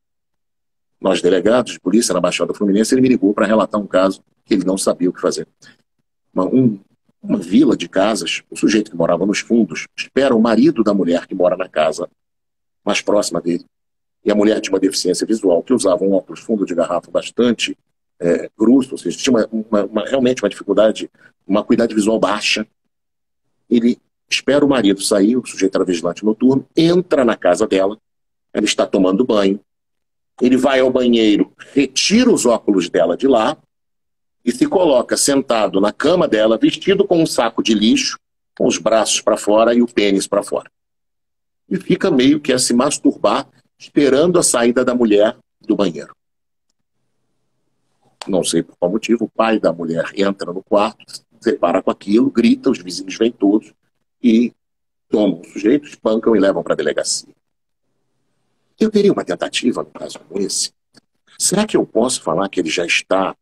Speaker 3: Nós, delegados de polícia na Baixada Fluminense, ele me ligou para relatar um caso que ele não sabia o que fazer. Uma vila de casas, o sujeito que morava nos fundos espera o marido da mulher que mora na casa mais próxima dele. E a mulher tinha uma deficiência visual, que usava um óculos fundo de garrafa bastante grosso, ou seja, tinha realmente uma dificuldade, uma acuidade visual baixa. Ele espera o marido sair, o sujeito era vigilante noturno, entra na casa dela, ela está tomando banho, ele vai ao banheiro, retira os óculos dela de lá e se coloca sentado na cama dela, vestido com um saco de lixo, com os braços para fora e o pênis para fora. E fica meio que a se masturbar, esperando a saída da mulher do banheiro. Não sei por qual motivo, o pai da mulher entra no quarto, se depara com aquilo, grita, os vizinhos vêm todos e tomam o sujeito, espancam e levam para a delegacia. Eu teria uma tentativa, no caso como esse. Será que eu posso falar que ele já está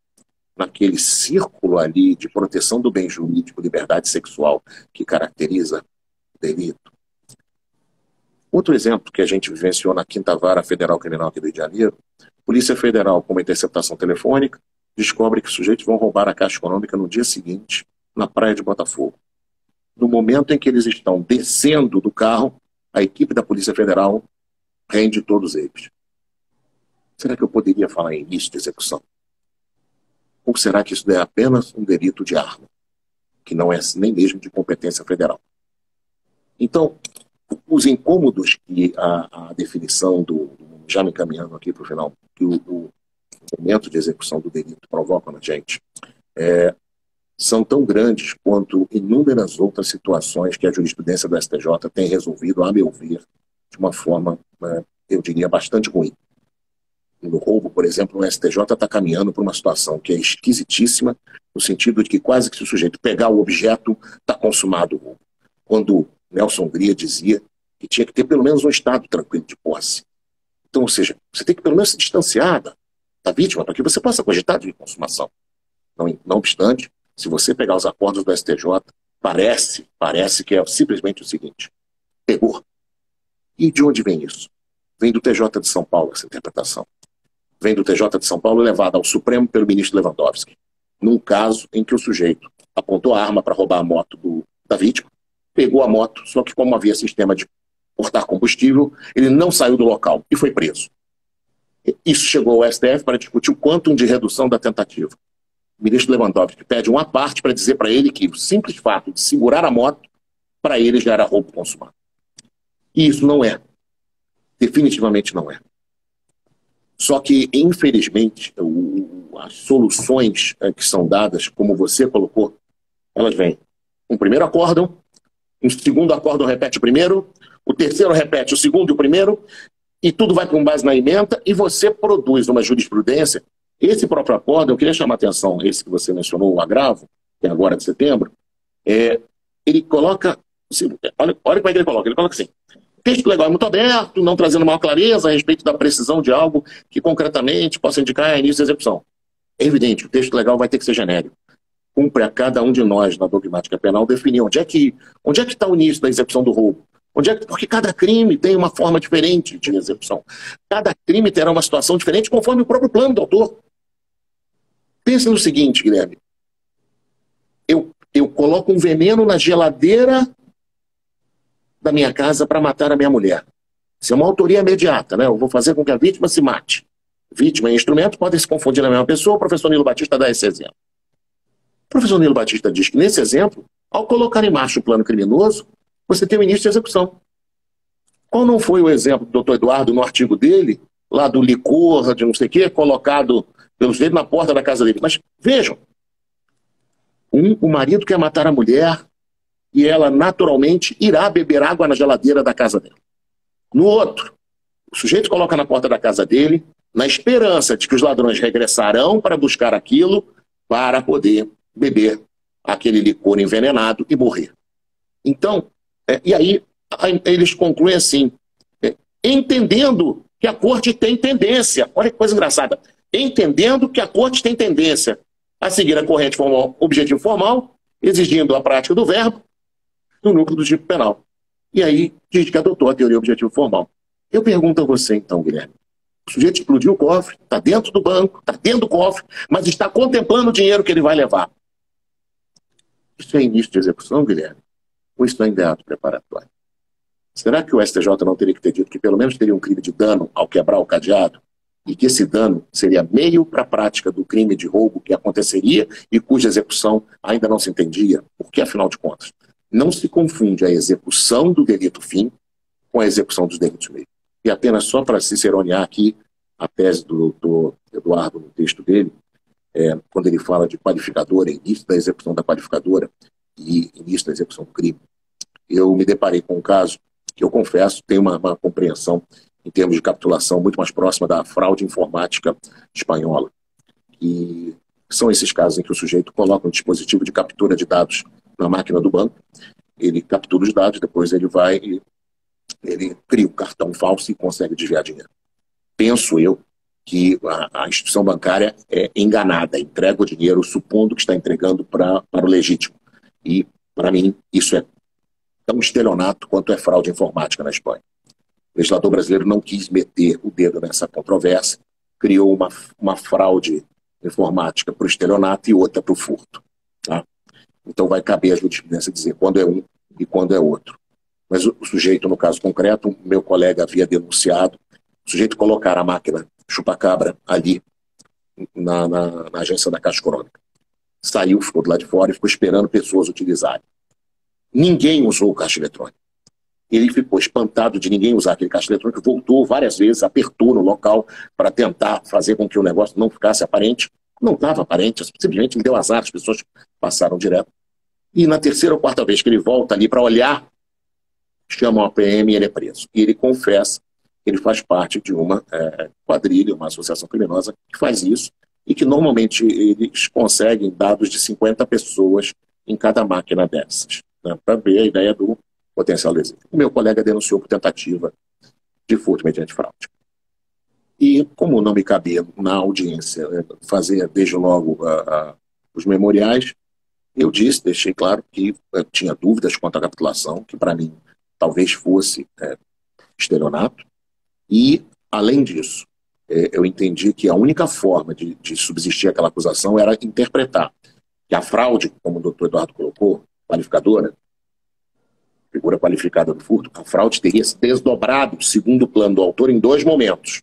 Speaker 3: naquele círculo ali de proteção do bem jurídico, liberdade sexual, que caracteriza o delito? Outro exemplo que a gente vivenciou na 5ª Vara Federal Criminal aqui do Rio de Janeiro, Polícia Federal, com uma interceptação telefônica, descobre que os sujeitos vão roubar a Caixa Econômica no dia seguinte, na praia de Botafogo. No momento em que eles estão descendo do carro, a equipe da Polícia Federal rende todos eles. Será que eu poderia falar em início de execução? Ou será que isso é apenas um delito de arma, que não é nem mesmo de competência federal? Então, os incômodos que a definição já me encaminhando aqui para o final, que o momento de execução do delito provoca na gente, são tão grandes quanto inúmeras outras situações que a jurisprudência do STJ tem resolvido, a meu ver, de uma forma, eu diria, bastante ruim. No roubo, por exemplo, o STJ está caminhando para uma situação que é esquisitíssima, no sentido de que quase que se o sujeito pegar o objeto, está consumado o roubo. Quando Nelson Hungria dizia que tinha que ter pelo menos um estado tranquilo de posse. Então, ou seja, você tem que pelo menos se distanciar da vítima para que você possa cogitar de consumação. Não obstante, se você pegar os acordos do STJ, parece que é simplesmente o seguinte: pegou. E de onde vem isso? Vem do TJ de São Paulo, essa interpretação. Vem do TJ de São Paulo, levada ao Supremo pelo ministro Lewandowski, num caso em que o sujeito apontou a arma para roubar a moto da vítima, pegou a moto, só que como havia sistema de cortar combustível, ele não saiu do local e foi preso. Isso chegou ao STF para discutir o quantum de redução da tentativa. O ministro Lewandowski pede uma parte para dizer para ele que o simples fato de segurar a moto, para ele já era roubo consumado. E isso não é. Definitivamente não é. Só que, infelizmente, as soluções que são dadas, como você colocou, elas vêm. Um primeiro acórdão, um segundo acórdão repete o primeiro, o terceiro repete o segundo e o primeiro, e tudo vai com base na ementa, e você produz uma jurisprudência. Esse próprio acórdão, eu queria chamar a atenção, esse que você mencionou, o agravo, que é agora de setembro, ele coloca, olha como é que ele coloca assim: o texto legal é muito aberto, não trazendo maior clareza a respeito da precisão de algo que concretamente possa indicar início de execução. É evidente, o texto legal vai ter que ser genérico. Cumpre a cada um de nós, na dogmática penal, definir onde é que está o início da execução do roubo. Porque cada crime tem uma forma diferente de execução. Cada crime terá uma situação diferente conforme o próprio plano do autor. Pense no seguinte, Guilherme. Eu coloco um veneno na geladeira da minha casa para matar a minha mulher. Isso é uma autoria imediata, né? Eu vou fazer com que a vítima se mate. Vítima e instrumento podem se confundir na mesma pessoa. O professor Nilo Batista dá esse exemplo. O professor Nilo Batista diz que, nesse exemplo, ao colocar em marcha o plano criminoso, você tem o início de execução. Qual não foi o exemplo do doutor Eduardo no artigo dele, lá do licor, de não sei o quê, colocado pelo sujeito na porta da casa dele? Mas vejam, o marido quer matar a mulher e ela naturalmente irá beber água na geladeira da casa dela. No outro, o sujeito coloca na porta da casa dele, na esperança de que os ladrões regressarão para buscar aquilo para poder beber aquele licor envenenado e morrer. Então, e aí eles concluem assim, entendendo que a corte tem tendência, olha que coisa engraçada, entendendo que a corte tem tendência a seguir a corrente formal, objetivo formal, exigindo a prática do verbo no núcleo do tipo penal. E aí diz que adotou a teoria objetivo formal. Eu pergunto a você então, Guilherme, o sujeito explodiu o cofre, está dentro do banco, está dentro do cofre, mas está contemplando o dinheiro que ele vai levar. Isso é início de execução, Guilherme? Ou isso ainda é ato preparatório? Será que o STJ não teria que ter dito que pelo menos teria um crime de dano ao quebrar o cadeado e que esse dano seria meio para a prática do crime de roubo que aconteceria e cuja execução ainda não se entendia? Porque, afinal de contas, não se confunde a execução do delito fim com a execução dos delitos meio. E apenas só para ciceronear aqui a tese do doutor Eduardo no texto dele, quando ele fala de qualificadora, início da execução da qualificadora e início da execução do crime, eu me deparei com um caso que eu confesso tem uma compreensão em termos de capitulação muito mais próxima da fraude informática espanhola. E são esses casos em que o sujeito coloca um dispositivo de captura de dados na máquina do banco, ele captura os dados, depois ele vai e ele cria um cartão falso e consegue desviar dinheiro. Penso eu que a instituição bancária é enganada, entrega o dinheiro supondo que está entregando para o legítimo. E, para mim, isso é tão estelionato quanto é fraude informática na Espanha. O legislador brasileiro não quis meter o dedo nessa controvérsia, criou uma fraude informática para o estelionato e outra para o furto. Tá? Então vai caber a jurisprudência dizer quando é um e quando é outro. Mas o sujeito, no caso concreto, meu colega havia denunciado, o sujeito colocar a máquina chupa-cabra ali na agência da Caixa Econômica. Saiu, ficou do lado de fora e ficou esperando pessoas utilizarem. Ninguém usou o caixa eletrônico. Ele ficou espantado de ninguém usar aquele caixa eletrônico, voltou várias vezes, apertou no local para tentar fazer com que o negócio não ficasse aparente. Não estava aparente, simplesmente ele deu azar, as pessoas passaram direto. E na terceira ou quarta vez que ele volta ali para olhar, chamam a PM e ele é preso. E ele confessa que ele faz parte de uma quadrilha, uma associação criminosa que faz isso e que normalmente eles conseguem dados de 50 pessoas em cada máquina dessas, né, para ver a ideia do potencial lesivo. O meu colega denunciou por tentativa de furto mediante fraude. E como não me cabia na audiência fazer desde logo os memoriais, eu deixei claro que eu tinha dúvidas quanto à capitulação, que para mim talvez fosse estelionato, e além disso, eu entendi que a única forma de subsistir aquela acusação era interpretar que a fraude, como o doutor Eduardo colocou, qualificadora, figura qualificada do furto, a fraude teria se desdobrado, segundo o plano do autor, em dois momentos.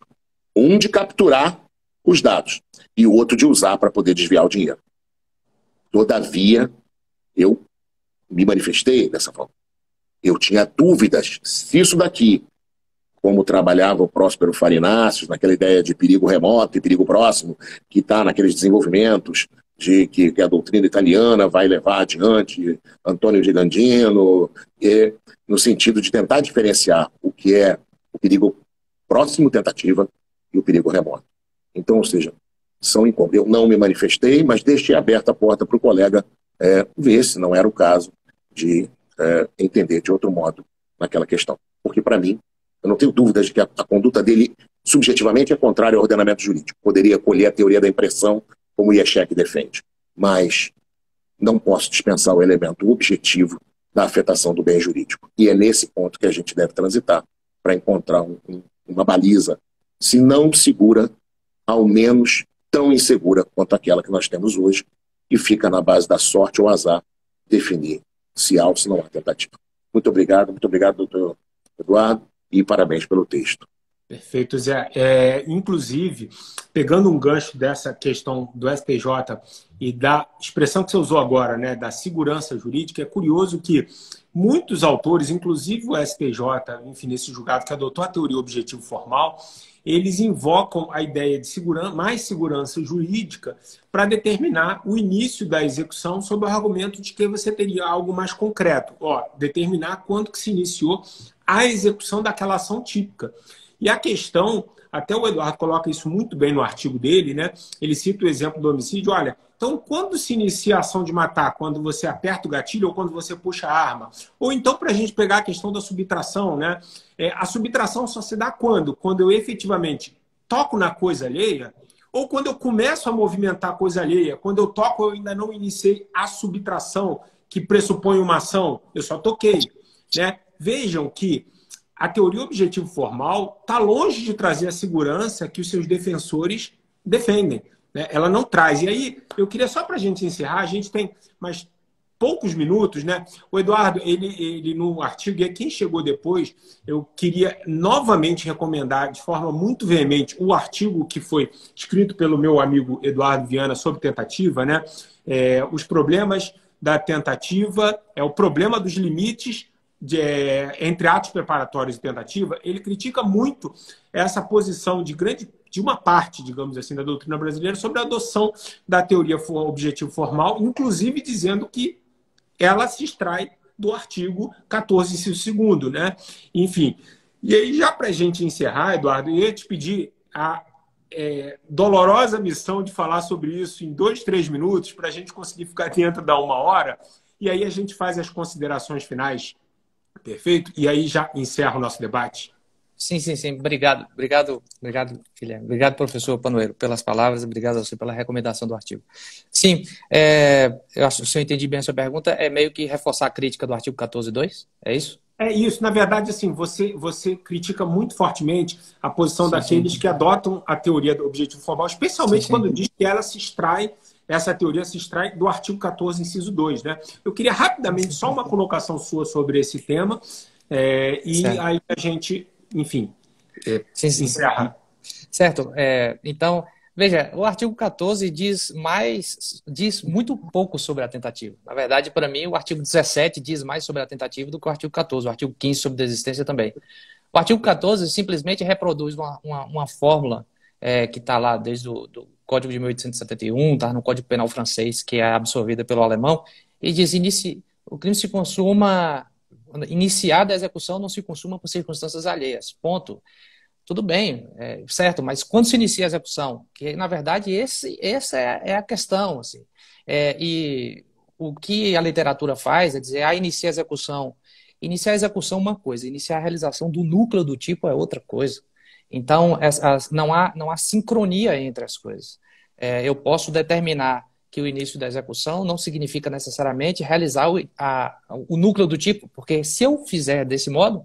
Speaker 3: Um de capturar os dados e o outro de usar para poder desviar o dinheiro. Todavia, eu me manifestei dessa forma. Eu tinha dúvidas se isso daqui, como trabalhava o Próspero Farináceos, naquela ideia de perigo remoto e perigo próximo, que está naqueles desenvolvimentos de que a doutrina italiana vai levar adiante, Antônio de Gandino, no sentido de tentar diferenciar o que é o perigo próximo tentativa e o perigo remoto. Então, ou seja, eu não me manifestei, mas deixei aberta a porta para o colega ver se não era o caso de entender de outro modo naquela questão. Porque, para mim, eu não tenho dúvidas de que a conduta dele, subjetivamente, é contrária ao ordenamento jurídico. Poderia acolher a teoria da impressão, como o Yeshek defende. Mas não posso dispensar o elemento objetivo da afetação do bem jurídico. E é nesse ponto que a gente deve transitar para encontrar uma baliza, se não segura, ao menos tão insegura quanto aquela que nós temos hoje, que fica na base da sorte ou azar definir se há ou se não há tentativa. Muito obrigado, doutor Eduardo, e parabéns pelo texto.
Speaker 1: Perfeito, Zé. Inclusive, pegando um gancho dessa questão do STJ e da expressão que você usou agora, né, da segurança jurídica, é curioso que muitos autores, inclusive o STJ, enfim, nesse julgado que adotou a teoria objetivo formal, eles invocam a ideia de mais segurança jurídica para determinar o início da execução sob o argumento de que você teria algo mais concreto. Determinar quando que se iniciou a execução daquela ação típica. E a questão, até o Eduardo coloca isso muito bem no artigo dele, né? Ele cita o exemplo do homicídio. Olha, então quando se inicia a ação de matar? Quando você aperta o gatilho ou quando você puxa a arma? Ou então, para a gente pegar a questão da subtração, né? A subtração só se dá quando? Quando eu efetivamente toco na coisa alheia ou quando eu começo a movimentar a coisa alheia. Quando eu toco, eu ainda não iniciei a subtração, que pressupõe uma ação. Eu só toquei, né? Vejam que a teoria objetivo formal está longe de trazer a segurança que os seus defensores defendem, né? Ela não traz. E aí, eu queria só para a gente encerrar, a gente tem mais poucos minutos, né? O Eduardo, ele no artigo, e quem chegou depois, eu queria novamente recomendar de forma muito veemente o artigo que foi escrito pelo meu amigo Eduardo Viana sobre tentativa, né? Os problemas da tentativa, o problema dos limites entre atos preparatórios e tentativa. Ele critica muito essa posição de uma parte, digamos assim, da doutrina brasileira sobre a adoção da teoria objetivo formal, inclusive dizendo que ela se extrai do artigo 14, inciso 2º, né? Enfim, e aí já para a gente encerrar, Eduardo, eu ia te pedir a dolorosa missão de falar sobre isso em 2, 3 minutos, para a gente conseguir ficar dentro da 1 hora, e aí a gente faz as considerações finais. Perfeito? E aí já encerra o nosso debate.
Speaker 2: Sim. Obrigado, Guilherme. Obrigado, professor Panoeiro, pelas palavras. Obrigado a você pela recomendação do artigo. Sim, eu acho que se eu entendi bem a sua pergunta, é meio que reforçar a crítica do artigo 14.2? É isso?
Speaker 1: É isso. Na verdade, assim, você critica muito fortemente a posição daqueles que adotam a teoria do objetivo formal, especialmente quando diz que essa teoria se extrai do artigo 14, inciso 2, né? Eu queria rapidamente só uma colocação sua sobre esse tema, e aí a gente, enfim, encerra.
Speaker 2: Certo. Então, veja, o artigo 14 diz muito pouco sobre a tentativa. Na verdade, para mim, o artigo 17 diz mais sobre a tentativa do que o artigo 14, o artigo 15 sobre desistência também. O artigo 14 simplesmente reproduz uma fórmula que está lá desde o Código de 1871, está no Código Penal francês, que é absorvida pelo alemão, e diz: o crime se consuma, iniciada a execução não se consuma por circunstâncias alheias. Ponto. Tudo bem, certo, mas quando se inicia a execução, que na verdade essa é a questão, assim. E o que a literatura faz é dizer: iniciar a execução. Iniciar a execução é uma coisa, iniciar a realização do núcleo do tipo é outra coisa. Então, não há sincronia entre as coisas. Eu posso determinar que o início da execução não significa necessariamente realizar o núcleo do tipo, porque se eu fizer desse modo,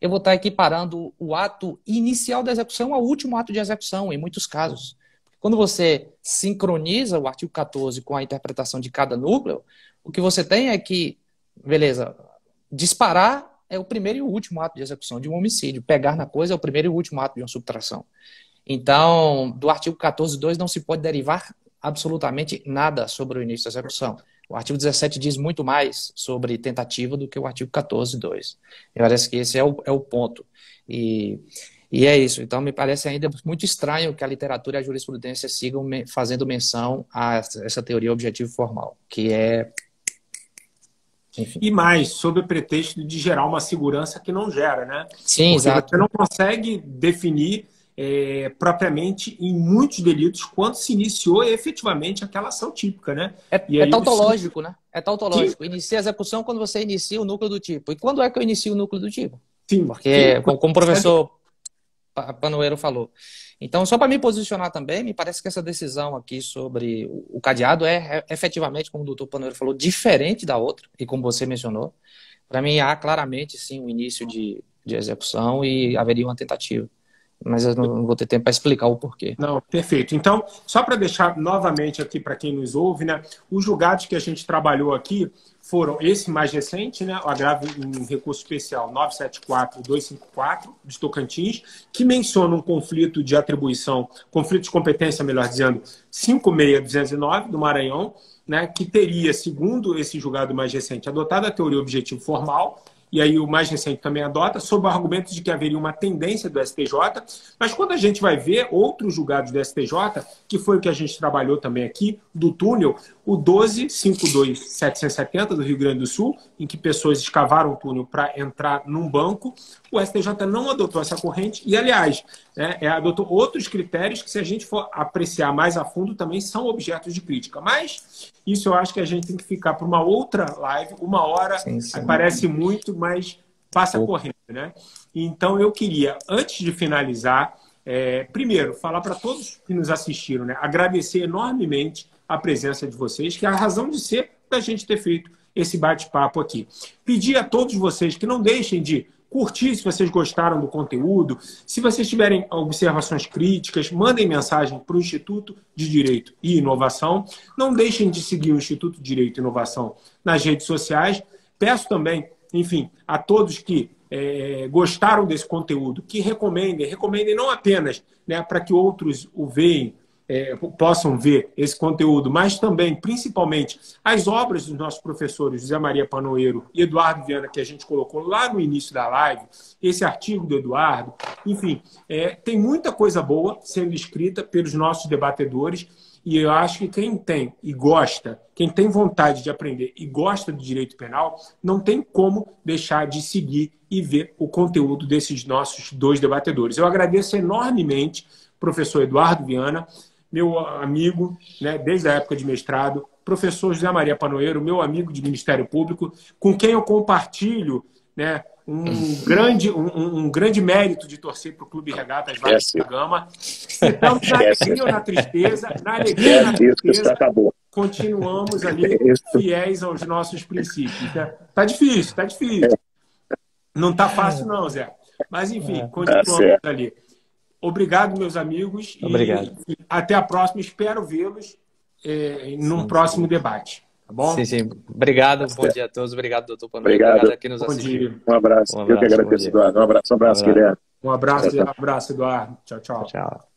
Speaker 2: eu vou estar equiparando o ato inicial da execução ao último ato de execução, em muitos casos. Quando você sincroniza o artigo 14 com a interpretação de cada núcleo, o que você tem é que, beleza, disparar é o primeiro e o último ato de execução de um homicídio. Pegar na coisa é o primeiro e o último ato de uma subtração. Então, do artigo 14.2 não se pode derivar absolutamente nada sobre o início da execução. O artigo 17 diz muito mais sobre tentativa do que o artigo 14.2. Me parece que esse é o ponto. E é isso. Então, me parece ainda muito estranho que a literatura e a jurisprudência sigam fazendo menção a essa teoria objetivo formal, que é... Enfim.
Speaker 1: E mais, sob o pretexto de gerar uma segurança que não gera, né?
Speaker 2: Sim,
Speaker 1: porque
Speaker 2: exato.
Speaker 1: Você não consegue definir propriamente em muitos delitos quando se iniciou efetivamente aquela ação típica, né?
Speaker 2: É tautológico, né? É tautológico. Sim. Inicia a execução quando você inicia o núcleo do tipo. E quando é que eu inicio o núcleo do tipo?
Speaker 1: Sim.
Speaker 2: Porque, como o professor Panoeiro falou. Então, só para me posicionar também, me parece que essa decisão aqui sobre o cadeado é efetivamente, como o doutor Panoeiro falou, diferente da outra, e como você mencionou. Para mim, há claramente, sim, o início de execução e haveria uma tentativa. mas eu não vou ter tempo para explicar o porquê.
Speaker 1: Não, perfeito. Então, só para deixar novamente aqui para quem nos ouve, né, os julgados que a gente trabalhou aqui foram esse mais recente, né, o agravo em recurso especial 974-254 de Tocantins, que menciona um conflito de atribuição, conflito de competência, melhor dizendo, 56209 do Maranhão, né, que teria, segundo esse julgado mais recente, adotado a teoria objetivo formal, e aí o mais recente também adota, sob o argumento de que haveria uma tendência do STJ, mas quando a gente vai ver outros julgados do STJ, que foi o que a gente trabalhou também aqui, do túnel, o 12.52.770 do Rio Grande do Sul, em que pessoas escavaram o túnel para entrar num banco, o STJ não adotou essa corrente e, aliás, adotou outros critérios que, se a gente for apreciar mais a fundo, também são objetos de crítica. Mas isso eu acho que a gente tem que ficar para uma outra live, 1 hora, sim. Parece muito, mas passa correndo, né? Então, eu queria, antes de finalizar, primeiro, falar para todos que nos assistiram, né? Agradecer enormemente a presença de vocês, que é a razão de ser da gente ter feito esse bate-papo aqui. Pedir a todos vocês que não deixem de curtir se vocês gostaram do conteúdo. Se vocês tiverem observações críticas, mandem mensagem para o Instituto de Direito e Inovação. Não deixem de seguir o Instituto de Direito e Inovação nas redes sociais. Peço também, enfim, a todos que gostaram desse conteúdo, que recomendem não apenas, né, para que outros o veem, possam ver esse conteúdo, mas também, principalmente, as obras dos nossos professores José Maria Panoeiro e Eduardo Viana, que a gente colocou lá no início da live, esse artigo do Eduardo, enfim, tem muita coisa boa sendo escrita pelos nossos debatedores, e eu acho que quem tem e gosta, quem tem vontade de aprender e gosta do direito penal, não tem como deixar de seguir e ver o conteúdo desses nossos dois debatedores. Eu agradeço enormemente professor Eduardo Viana, meu amigo, né, desde a época de mestrado, professor José Maria Panoeiro, meu amigo de Ministério Público, com quem eu compartilho, né, um grande mérito de torcer para o Clube Regatas Vasco da Gama. Estamos na alegria ou na tristeza, continuamos ali fiéis aos nossos princípios. Tá difícil. Não tá fácil não, Zé. Mas, enfim, continuamos ali. Obrigado, meus amigos.
Speaker 2: Obrigado.
Speaker 1: E até a próxima. Espero vê-los num próximo debate. Tá bom?
Speaker 2: Sim. Obrigado. Bom dia a todos. Obrigado, doutor Panoeiro. Obrigado a quem nos assistiu.
Speaker 3: Um abraço. Eu que agradeço, Eduardo. Um abraço, Guilherme.
Speaker 1: Um abraço, Eduardo. Tchau.
Speaker 2: Tchau.